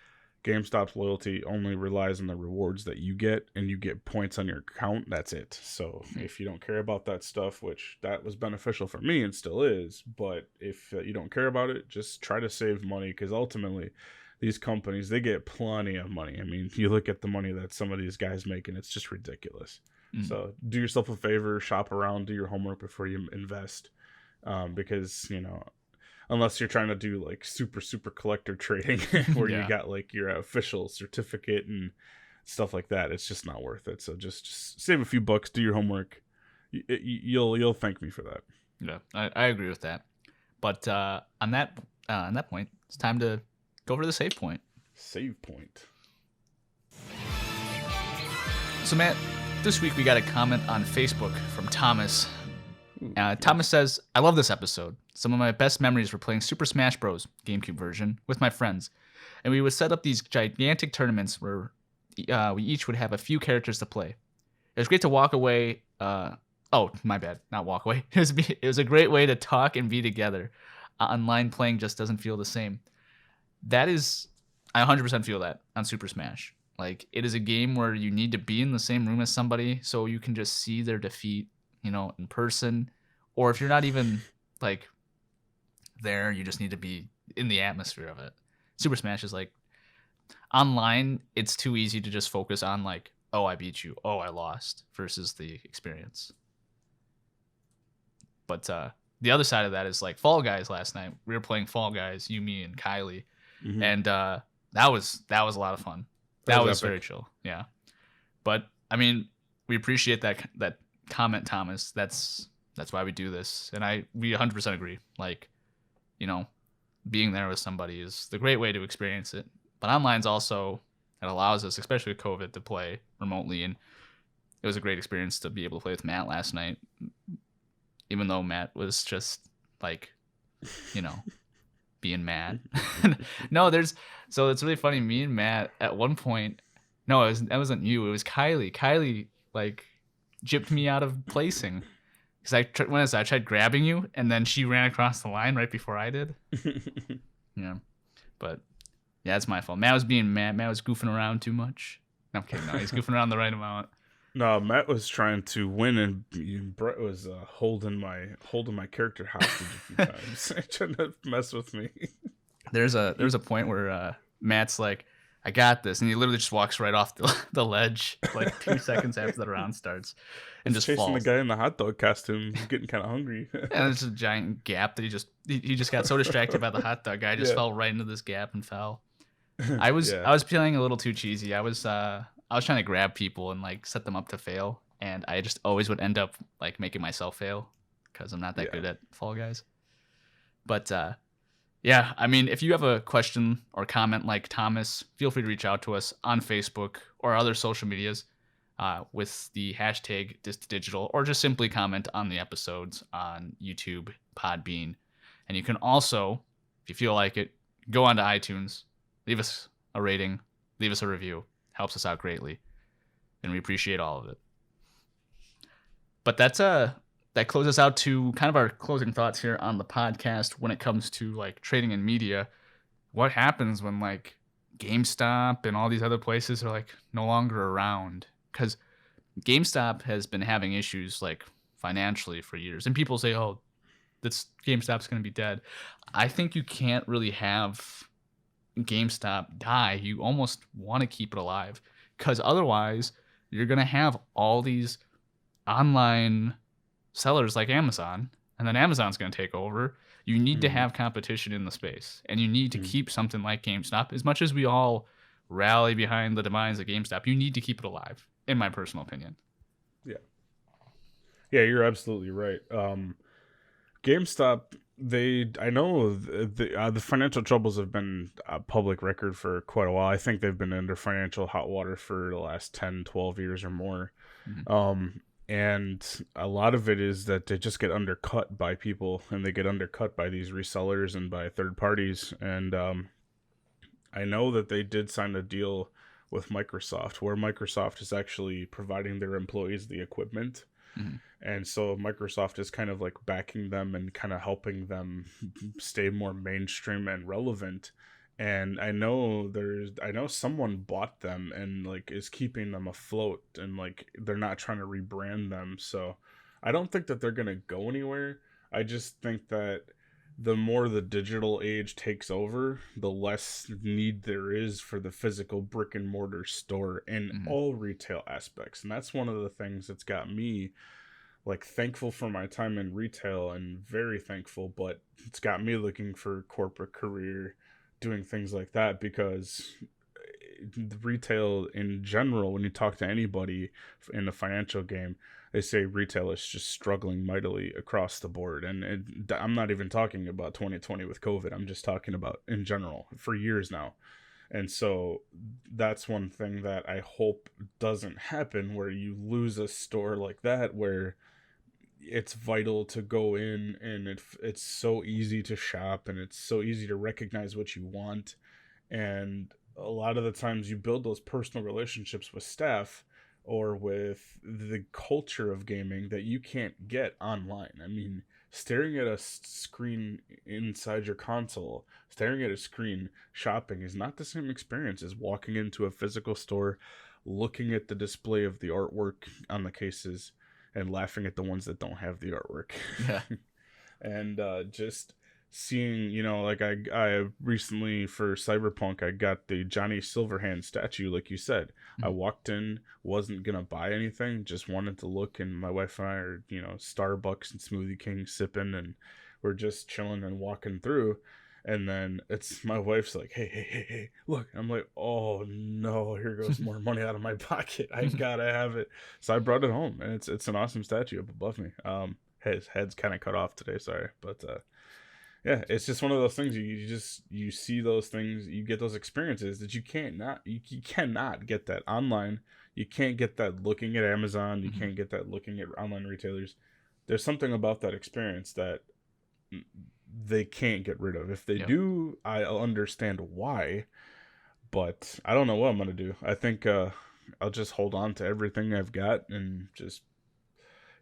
GameStop's loyalty only relies on the rewards that you get, and you get points on your account. That's it. So if you don't care about that stuff, which that was beneficial for me and still is, but if you don't care about it, just try to save money, because ultimately these companies, they get plenty of money. I mean, you look at the money that some of these guys make, and it's just ridiculous. So do yourself a favor, shop around, do your homework before you invest, because unless you're trying to do like super collector trading where you Yeah. got like your official certificate and stuff like that. It's just not worth it. So just save a few bucks, do your homework. You'll thank me for that. Yeah, I agree with that. But on that point, it's time to go over the save point. Save point. So Matt, this week we got a comment on Facebook from Thomas. Thomas says, "I love this episode. Some of my best memories were playing Super Smash Bros. GameCube version with my friends, and we would set up these gigantic tournaments where we each would have a few characters to play. It was great to walk away. Oh, my bad, not walk away. It was a great way to talk and be together. Online playing just doesn't feel the same. That is, I 100% feel that on Super Smash. Like, it is a game where you need to be in the same room as somebody so you can just see their defeat, in person. Or if you're not even, like, there, you just need to be in the atmosphere of it. Super Smash is, like, online, it's too easy to just focus on, like, oh, I beat you, oh, I lost, versus the experience. But the other side of that is, like, Fall Guys last night. We were playing Fall Guys, you, me, and Kylie. Mm-hmm. And that was a lot of fun. That was very chill. Yeah. But I mean, we appreciate that comment, Thomas. That's why we do this. And we 100% agree. Like, being there with somebody is the great way to experience it. But online's also, it allows us, especially with COVID, to play remotely. And it was a great experience to be able to play with Matt last night. Even though Matt was just like, being mad. No, so it's really funny. Me and Matt at one point, no, that wasn't you. It was Kylie. Kylie like gypped me out of placing because I tried grabbing you, and then she ran across the line right before I did. Yeah, but yeah, it's my fault. Matt was being mad. Matt was goofing around too much. No, I'm kidding. No, he's goofing around the right amount. No, Matt was trying to win, and Brett was holding my character hostage a few times, trying to mess with me. There's a point where Matt's like, "I got this," and he literally just walks right off the ledge like 2 seconds after the round starts, and just chasing falls. the guy in the hot dog costume, getting kind of hungry. And there's a giant gap that he just got so distracted by the hot dog guy, just fell right into this gap and fell. I was feeling a little too cheesy. I was trying to grab people and like set them up to fail, and I just always would end up like making myself fail because I'm not that good at Fall Guys. But yeah, I mean, if you have a question or comment like Thomas, feel free to reach out to us on Facebook or other social medias with the hashtag #DistDigital, or just simply comment on the episodes on YouTube, Podbean. And you can also, if you feel like it, go onto iTunes, leave us a rating, leave us a review. Helps us out greatly, and we appreciate all of it. But that closes out to kind of our closing thoughts here on the podcast when it comes to like trading in media. What happens when like GameStop and all these other places are like no longer around? Because GameStop has been having issues like financially for years, and people say, "Oh, this GameStop's going to be dead." I think you can't really have GameStop die. You almost want to keep it alive, because otherwise you're going to have all these online sellers like Amazon, and then Amazon's going to take over. You need to have competition in the space, and you need to keep something like GameStop. As much as we all rally behind the demise of GameStop, you need to keep it alive, in my personal opinion. Yeah, you're absolutely right. GameStop, I know the financial troubles have been a public record for quite a while. I think they've been under financial hot water for the last 10, 12 years or more. And a lot of it is that they just get undercut by people, and they get undercut by these resellers and by third parties. And I know that they did sign a deal with Microsoft where Microsoft is actually providing their employees the equipment. And so Microsoft is kind of like backing them and kind of helping them stay more mainstream and relevant. And I know someone bought them and like is keeping them afloat, and like they're not trying to rebrand them. So I don't think that they're going to go anywhere. I just think that the more the digital age takes over, the less need there is for the physical brick and mortar store in all retail aspects. And that's one of the things that's got me like thankful for my time in retail and very thankful, but it's got me looking for corporate career doing things like that because retail in general, when you talk to anybody in the financial game, they say retail is just struggling mightily across the board. And I'm not even talking about 2020 with COVID. I'm just talking about in general for years now. And so that's one thing that I hope doesn't happen, where you lose a store like that where it's vital to go in and it's so easy to shop and it's so easy to recognize what you want. And a lot of the times you build those personal relationships with staff or with the culture of gaming that you can't get online. I mean, staring at a screen inside your console, staring at a screen shopping is not the same experience as walking into a physical store, looking at the display of the artwork on the cases and laughing at the ones that don't have the artwork. Yeah. And just seeing, like I recently for Cyberpunk, I got the Johnny Silverhand statue, like you said. Mm-hmm. I walked in, wasn't gonna buy anything, just wanted to look, and my wife and I are, Starbucks and Smoothie King sipping, and we're just chilling and walking through. And then it's my wife's like, hey, look. I'm like, oh no, here goes more money out of my pocket. I gotta have it. So I brought it home, and it's an awesome statue up above me. His head's kind of cut off today, sorry, but yeah, it's just one of those things. You see those things, you get those experiences that you cannot get that online. You can't get that looking at Amazon. You can't get that looking at online retailers. There's something about that experience that they can't get rid of. If they do, I'll understand why, but I don't know what I'm gonna do. I think I'll just hold on to everything I've got and just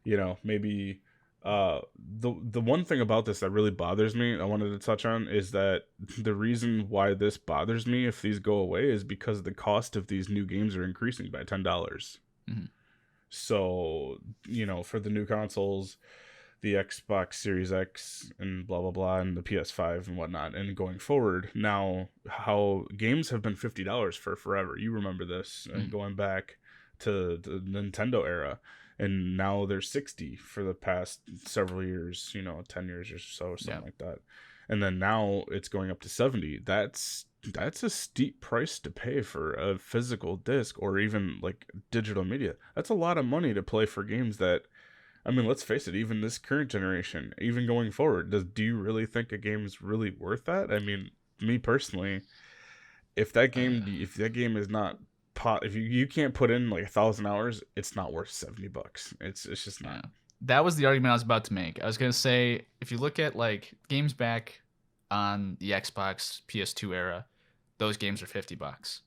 maybe the one thing about this that really bothers me, I wanted to touch on, is that the reason why this bothers me if these go away is because the cost of these new games are increasing by $10. Mm-hmm. So for the new consoles, the Xbox Series X and blah blah blah, and the PS5 and whatnot, and going forward, now how games have been $50 for forever. You remember this, and going back to the Nintendo era, and now they're 60 for the past several years, 10 years or so, something like that. And then now it's going up to 70. That's a steep price to pay for a physical disc or even like digital media. That's a lot of money to play for games that, I mean, let's face it, even this current generation, even going forward, do you really think a game is really worth that? I mean, me personally, if that game is not if you can't put in like 1,000 hours, it's not worth $70. It's just not. Yeah. That was the argument I was about to make. I was gonna say, if you look at like games back on the Xbox PS2 era, those games are $50.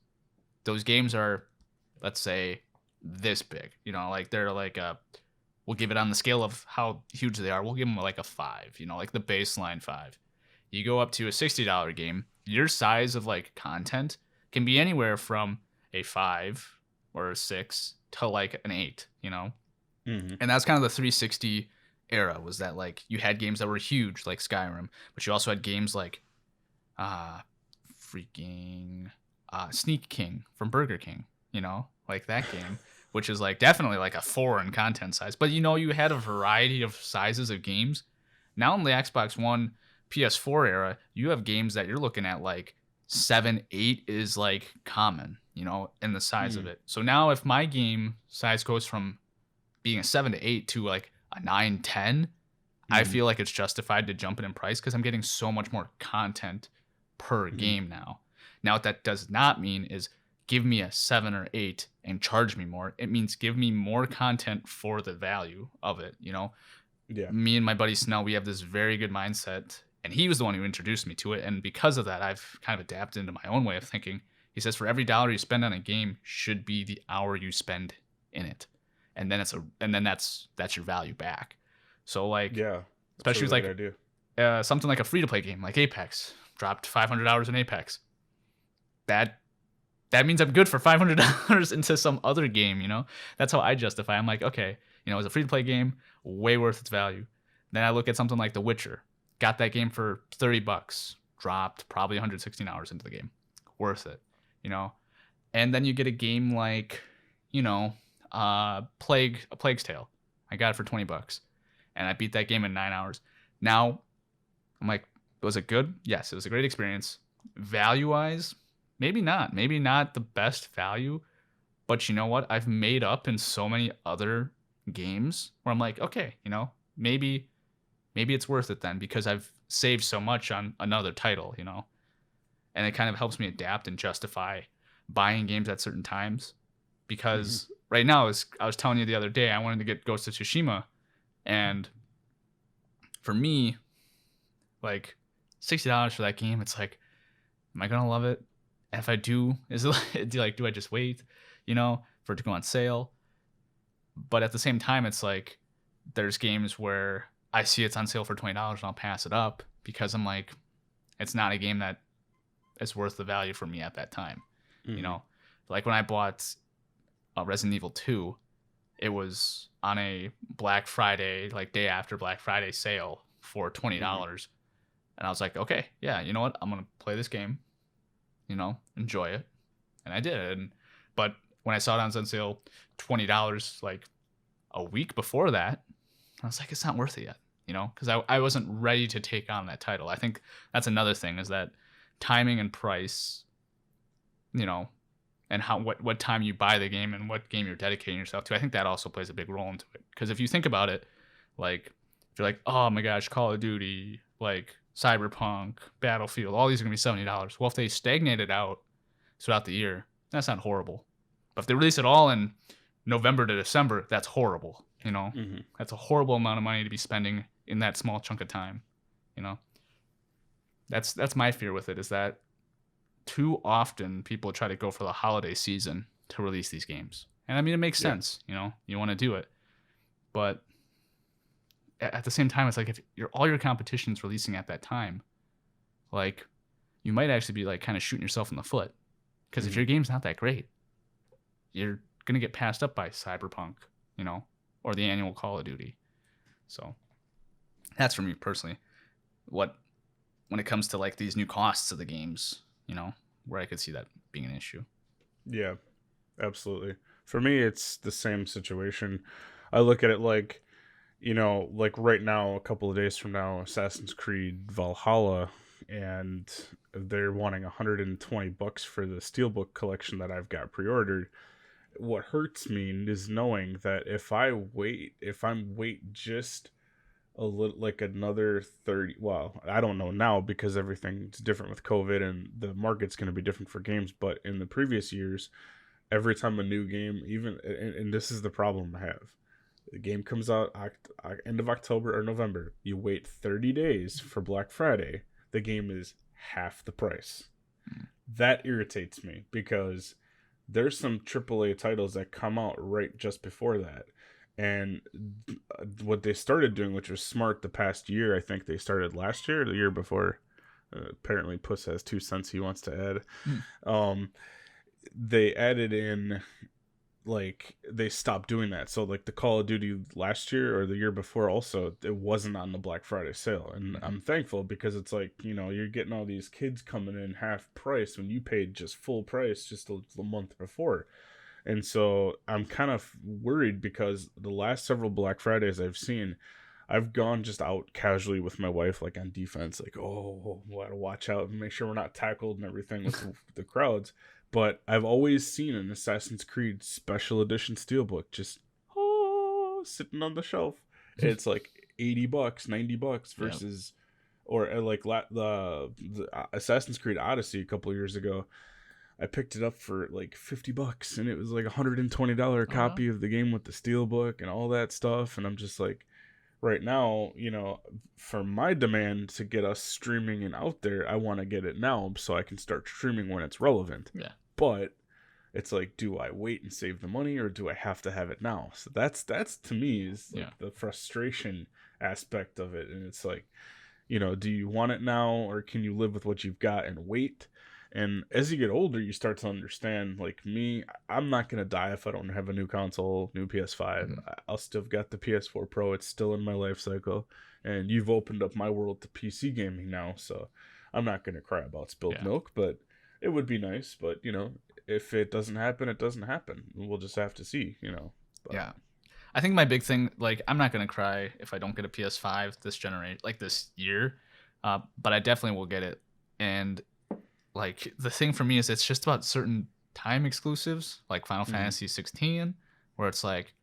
Those games are, let's say, this big. Like they're like we'll give it on the scale of how huge they are. We'll give them like a 5. Like the baseline 5. You go up to a $60 game, your size of like content can be anywhere from a 5 or a 6 to like an 8, And that's kind of the 360 era, was that like you had games that were huge like Skyrim, but you also had games like Sneak King from Burger King, like that game, which is like definitely like a 4 in content size. But you had a variety of sizes of games. Now in the Xbox One, PS4 era, you have games that you're looking at like 7, 8 is like common, in the size of it. So now if my game size goes from being a 7 to 8 to like a 9, 10, I feel like it's justified to jump in price because I'm getting so much more content per game now. Now, what that does not mean is give me a 7 or 8 and charge me more. It means give me more content for the value of it, Yeah. Me and my buddy Snell, we have this very good mindset, and he was the one who introduced me to it. And because of that, I've kind of adapted into my own way of thinking. He says for every dollar you spend on a game should be the hour you spend in it. And then that's your value back. So like, especially like something like a free-to-play game like Apex, dropped 500 hours in Apex. That means I'm good for $500 into some other game, That's how I justify. I'm like, okay, it's a free-to-play game, way worth its value. Then I look at something like The Witcher. Got that game for $30, dropped probably 116 hours into the game. Worth it, And then you get a game like, A Plague's Tale. I got it for $20, and I beat that game in 9 hours. Now, I'm like, was it good? Yes, it was a great experience. Value-wise, maybe not. Maybe not the best value, but you know what? I've made up in so many other games where I'm like, okay, maybe it's worth it then because I've saved so much on another title, and it kind of helps me adapt and justify buying games at certain times. Because right now, I was telling you the other day, I wanted to get Ghost of Tsushima, and for me, like $60 for that game, it's like, am I gonna love it? And if I do, is it do I just wait, for it to go on sale? But at the same time, it's like there's games where I see it's on sale for $20 and I'll pass it up because I'm like, it's not a game that is worth the value for me at that time. Like when I bought Resident Evil 2, it was on a Black Friday, like day after Black Friday sale for $20. And I was like, okay, yeah, you know what? I'm going to play this game, enjoy it. And I did. But when I saw it on sale, $20, like a week before that, I was like, it's not worth it yet, because I wasn't ready to take on that title. I think that's another thing is that timing and price, and what time you buy the game and what game you're dedicating yourself to. I think that also plays a big role into it. Because if you think about it, like, if you're like, oh my gosh, Call of Duty, like Cyberpunk, Battlefield, all these are going to be $70. Well, if they stagnate it out throughout the year, that's not horrible. But if they release it all in November to December, that's horrible. That's a horrible amount of money to be spending in that small chunk of time. That's my fear with it, is that too often people try to go for the holiday season to release these games. And I mean, it makes sense, you want to do it. But at the same time, it's like if all your competition's releasing at that time, like you might actually be like kind of shooting yourself in the foot. Because if your game's not that great, you're going to get passed up by Cyberpunk, or the annual Call of Duty. So that's for me personally. When it comes to like these new costs of the games, where I could see that being an issue. Yeah, absolutely. For me, it's the same situation. I look at it like, like right now, a couple of days from now, Assassin's Creed Valhalla, and they're wanting $120 for the Steelbook collection that I've got pre-ordered. What hurts me is knowing that if I'm wait just a little, like another 30, well, I don't know now because everything's different with COVID and the market's going to be different for games, but in the previous years, every time a new game, even, and this is the problem I have, the game comes out end of October or November, you wait 30 days for Black Friday, the game is half the price. That irritates me because there's some AAA titles that come out right just before that. And what they started doing, which was smart the past year, I think they started last year or the year before. Apparently Puss has 2 cents he wants to add. They added in, like, they stopped doing that. So like the Call of Duty last year or the year before also, it wasn't on the Black Friday sale. And I'm thankful because it's like, you're getting all these kids coming in half price when you paid just full price just a month before. And so I'm kind of worried because the last several Black Fridays I've seen, I've gone just out casually with my wife, like on defense, like, oh, we gotta watch out and make sure we're not tackled and everything with the crowds. But I've always seen an Assassin's Creed Special Edition Steelbook just sitting on the shelf. It's like $80, $90 versus, or like the Assassin's Creed Odyssey a couple of years ago. I picked it up for like $50 and it was like $120 copy of the game with the Steelbook and all that stuff. And I'm just like, right now, for my demand to get us streaming and out there, I want to get it now so I can start streaming when it's relevant. Yeah. But it's like, do I wait and save the money or do I have to have it now? So that's to me is like the frustration aspect of it. And it's like, do you want it now or can you live with what you've got and wait? And as you get older, you start to understand, like me, I'm not going to die if I don't have a new console, new PS5. I'll still got the PS4 Pro. It's still in my life cycle. And you've opened up my world to PC gaming now. So I'm not going to cry about spilled milk, but it would be nice. But, if it doesn't happen, it doesn't happen. We'll just have to see, But. Yeah. I think my big thing, like, I'm not gonna cry if I don't get a PS5 this generation, like this year, but I definitely will get it. And like the thing for me is it's just about certain time exclusives, like Final Fantasy 16, where it's like,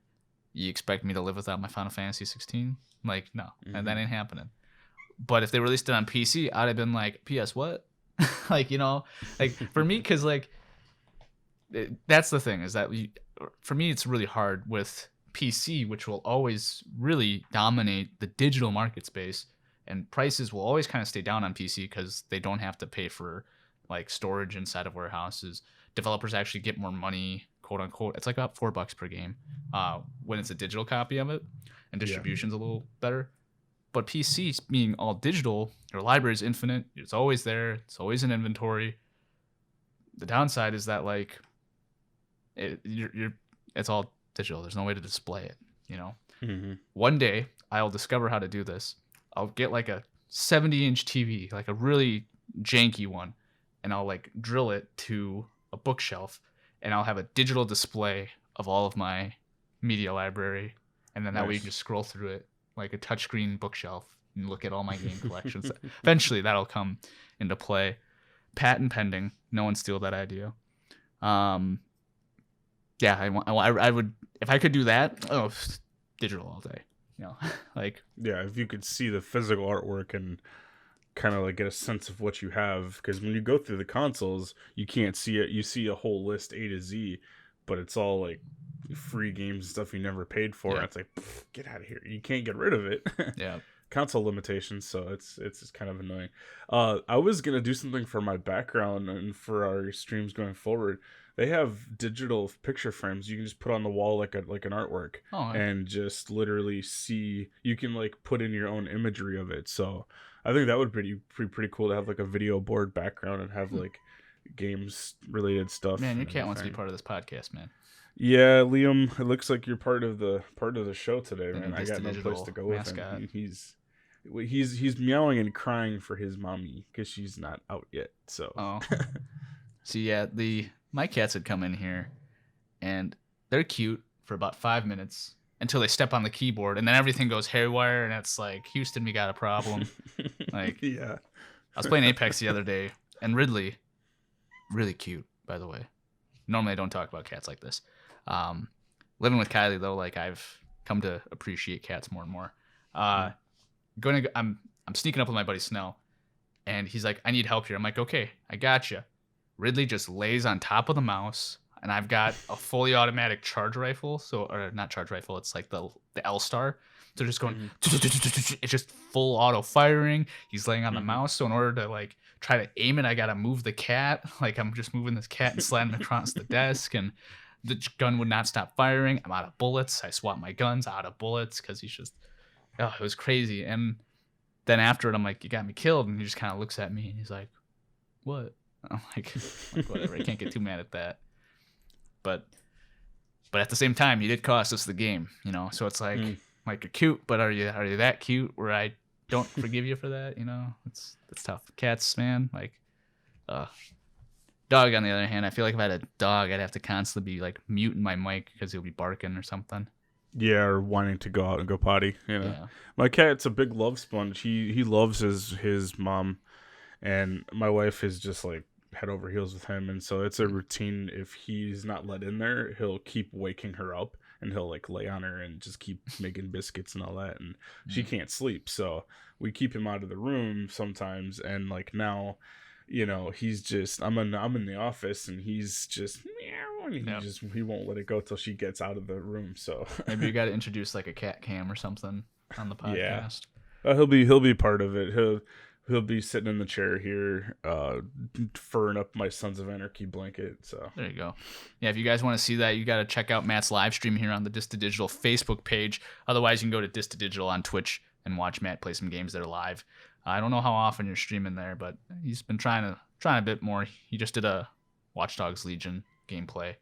you expect me to live without my Final Fantasy 16? Like, no, and that ain't happening. But if they released it on PC, I'd have been like, PS what? Like, like for me, because like that's the thing is that for me it's really hard with PC, which will always really dominate the digital market space, and prices will always kind of stay down on PC because they don't have to pay for like storage inside of warehouses. Developers actually get more money, quote unquote. It's like about $4 per game when it's a digital copy of it, and distribution's a little better. But PC being all digital, your library is infinite. It's always there. It's always in inventory. The downside is that like it's all digital. There's no way to display it. One day I'll discover how to do this. I'll get like a 70-inch TV, like a really janky one, and I'll like drill it to a bookshelf, and I'll have a digital display of all of my media library, and then that way you can just scroll through it like a touchscreen bookshelf and look at all my game collections. Eventually that'll come into play. Patent pending. No one steal that idea. Yeah, I would, if I could do that, digital all day. Like, yeah, if you could see the physical artwork and kind of like get a sense of what you have, because when you go through the consoles, you can't see it. You see a whole list A to Z, but it's all like free games and stuff you never paid for. And it's like, get out of here. You can't get rid of it. Yeah. Console limitations, so it's kind of annoying. I was gonna do something for my background and for our streams going forward. They have digital picture frames you can just put on the wall like an artwork, and just literally see. You can like put in your own imagery of it. So I think that would be pretty cool to have like a video board background and have like games related stuff. Man, your cat wants to be part of this podcast, man. Yeah, Liam, it looks like you're part of the show today, man. I got no place to go mascot. with him. He's meowing and crying for his mommy because she's not out yet. So so yeah, my cats would come in here and they're cute for about 5 minutes until they step on the keyboard, and then everything goes haywire, and it's like, Houston, we got a problem. Like, yeah. I was playing Apex the other day, and Ridley, really cute, by the way. Normally I don't talk about cats like this. Living with Kylie though, like, I've come to appreciate cats more and more. I'm sneaking up with my buddy Snell, and he's like, I need help here. I'm like, okay, I got you. Ridley just lays on top of the mouse, and I've got a fully automatic charge rifle. Or not charge rifle, it's like the L-Star. So just going, it's just full auto firing. He's laying on the mouse, so in order to like try to aim it, I gotta move the cat. Like, I'm just moving this cat and sliding across the desk, and the gun would not stop firing. I'm out of bullets. I swap my guns out of bullets because he's just, it was crazy. And then after it, I'm like, you got me killed. And he just kind of looks at me and he's like, what? I'm like whatever. I can't get too mad at that. But at the same time, you did cost us the game, So it's like, like, you're cute, but are you that cute where I don't forgive you for that? It's tough. Cats, man, like, dog. On the other hand, I feel like if I had a dog, I'd have to constantly be like muting my mic because he'll be barking or something. Yeah, or wanting to go out and go potty. Yeah. My cat's a big love sponge. He loves his mom, and my wife is just like head over heels with him, and so it's a routine. If he's not let in there, he'll keep waking her up, and he'll like lay on her and just keep making biscuits and all that, and she can't sleep. So we keep him out of the room sometimes, and like now, he's just I'm in the office, and he's just meow, and he won't let it go till she gets out of the room. So maybe you got to introduce like a cat cam or something on the podcast. Yeah, he'll be part of it. He'll be sitting in the chair here, furring up my Sons of Anarchy blanket. So there you go. Yeah, if you guys want to see that, you got to check out Matt's live stream here on the Dis to Digital Facebook page. Otherwise, you can go to Dis to Digital on Twitch and watch Matt play some games that are live. I don't know how often you're streaming there, but he's been trying a bit more. He just did a Watch Dogs Legion gameplay.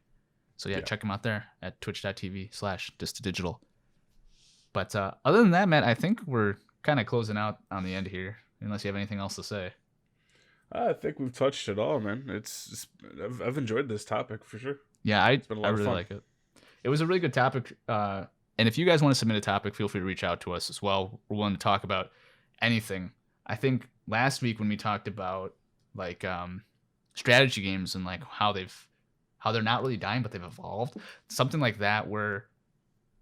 So yeah, check him out there at twitch.tv/Dis2Digital. But other than that, Matt, I think we're kind of closing out on the end here, unless you have anything else to say. I think we've touched it all, man. I've enjoyed this topic for sure. Yeah, I really like it. It was a really good topic. And if you guys want to submit a topic, feel free to reach out to us as well. We're willing to talk about anything. I think last week when we talked about like strategy games and like how they're not really dying, but they've evolved, something like that, where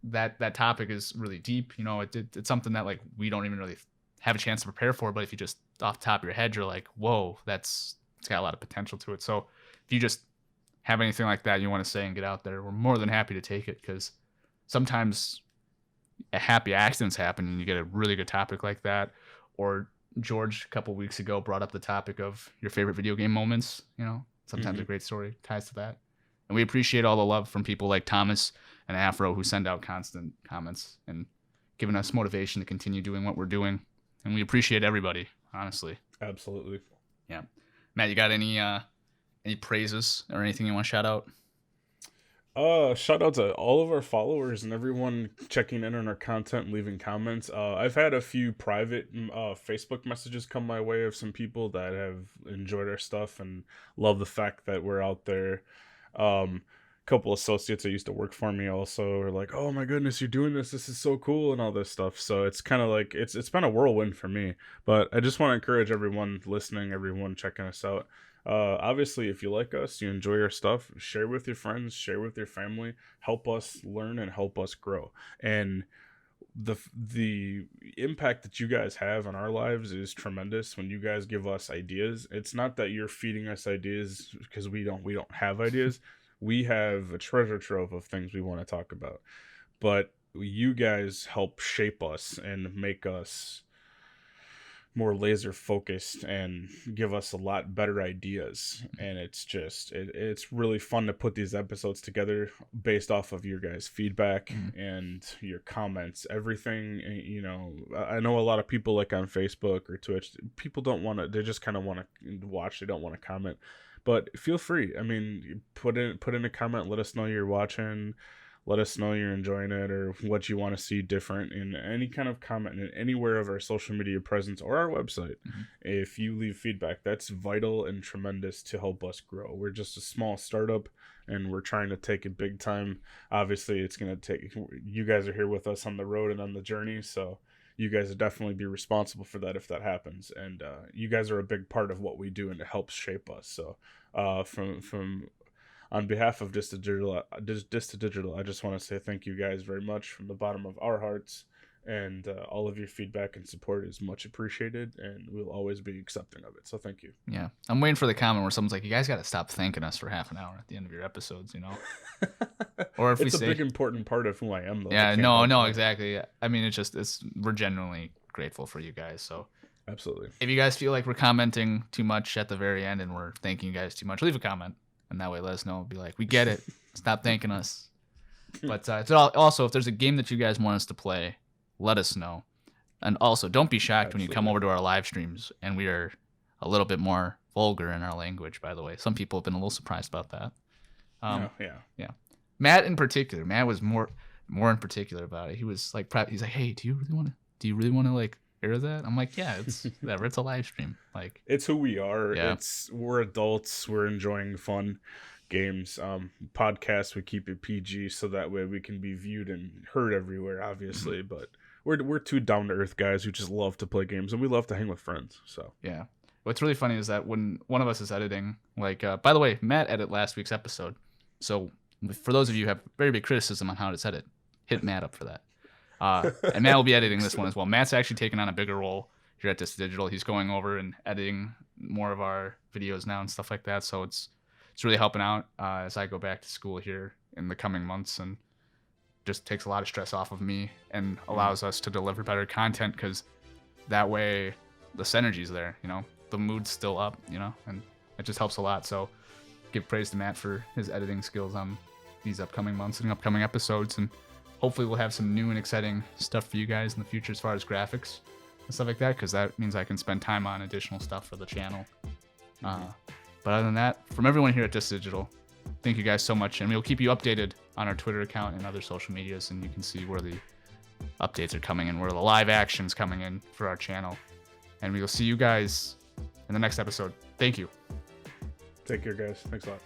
that topic is really deep. You know, it's something that like we don't even really have a chance to prepare for. But if you just off the top of your head, you're like, whoa, it's got a lot of potential to it. So if you just have anything like that you want to say and get out there, we're more than happy to take it, because sometimes happy accidents happen and you get a really good topic like that. Or George a couple weeks ago brought up the topic of your favorite video game moments. You know, sometimes a great story ties to that. And we appreciate all the love from people like Thomas and Afro who send out constant comments and giving us motivation to continue doing what we're doing. And we appreciate everybody, honestly. Absolutely. Yeah. Matt, you got any praises or anything you want to shout out? Shout out to all of our followers and everyone checking in on our content and leaving comments. I've had a few private Facebook messages come my way of some people that have enjoyed our stuff and love the fact that we're out there. Couple associates that used to work for me also are like, oh my goodness, you're doing this is so cool and all this stuff. So it's kind of like it's been a whirlwind for me, but I just want to encourage everyone listening, everyone checking us out. Obviously, if you like us, you enjoy our stuff, share with your friends, share with your family, help us learn and help us grow. And the impact that you guys have on our lives is tremendous. When you guys give us ideas, it's not that you're feeding us ideas because we don't have ideas. We have a treasure trove of things we want to talk about, but you guys help shape us and make us more laser focused and give us a lot better ideas. And it's really fun to put these episodes together based off of your guys' feedback and your comments, everything. You know, I know a lot of people like on Facebook or Twitch, people don't want to, they just kind of want to watch. They don't want to comment. But feel free. I mean, put in a comment. Let us know you're watching. Let us know you're enjoying it or what you want to see different in any kind of comment in anywhere of our social media presence or our website. If you leave feedback, that's vital and tremendous to help us grow. We're just a small startup and we're trying to take it big time. Obviously, it's going to take, you guys are here with us on the road and on the journey. So you guys will definitely be responsible for that if that happens. And you guys are a big part of what we do and it helps shape us. So from on behalf of Dis to Digital, I just want to say thank you guys very much from the bottom of our hearts. And all of your feedback and support is much appreciated, and we'll always be accepting of it. So thank you. Yeah. I'm waiting for the comment where someone's like, you guys got to stop thanking us for half an hour at the end of your episodes, you know? Or if it's a big important part of who I am, though. Yeah, no, exactly. I mean, we're genuinely grateful for you guys. So absolutely. If you guys feel like we're commenting too much at the very end and we're thanking you guys too much, leave a comment. And that way let us know. Be like, we get it. Stop thanking us. But also, if there's a game that you guys want us to play, let us know. And also, don't be shocked when you come over to our live streams and we are a little bit more vulgar in our language, by the way. Some people have been a little surprised about that. Yeah. Matt in particular. Matt was more in particular about it. He was like, he's like, hey, do you really want to like air that? I'm like, yeah, it's whatever. It's a live stream. Like, it's who we are. Yeah. We're adults. We're enjoying fun games. Podcasts, we keep it PG so that way we can be viewed and heard everywhere, obviously. But we're two down to earth guys who just love to play games and we love to hang with friends. So yeah. What's really funny is that when one of us is editing, like, by the way, Matt edited last week's episode. So for those of you who have very big criticism on how it's edited, hit Matt up for that. And Matt will be editing this one as well. Matt's actually taken on a bigger role here at Dis Digital. He's going over and editing more of our videos now and stuff like that. So it's really helping out as I go back to school here in the coming months, and just takes a lot of stress off of me and allows us to deliver better content, because that way the synergy's there, you know, the mood's still up, you know, and it just helps a lot. So give praise to Matt for his editing skills on these upcoming months and upcoming episodes, and hopefully we'll have some new and exciting stuff for you guys in the future as far as graphics and stuff like that, because that means I can spend time on additional stuff for the channel. But other than that, from everyone here at Dis Digital, thank you guys so much, and we'll keep you updated on our Twitter account and other social medias, and you can see where the updates are coming in, where the live action's coming in for our channel. And we will see you guys in the next episode. Thank you. Take care, guys. Thanks a lot.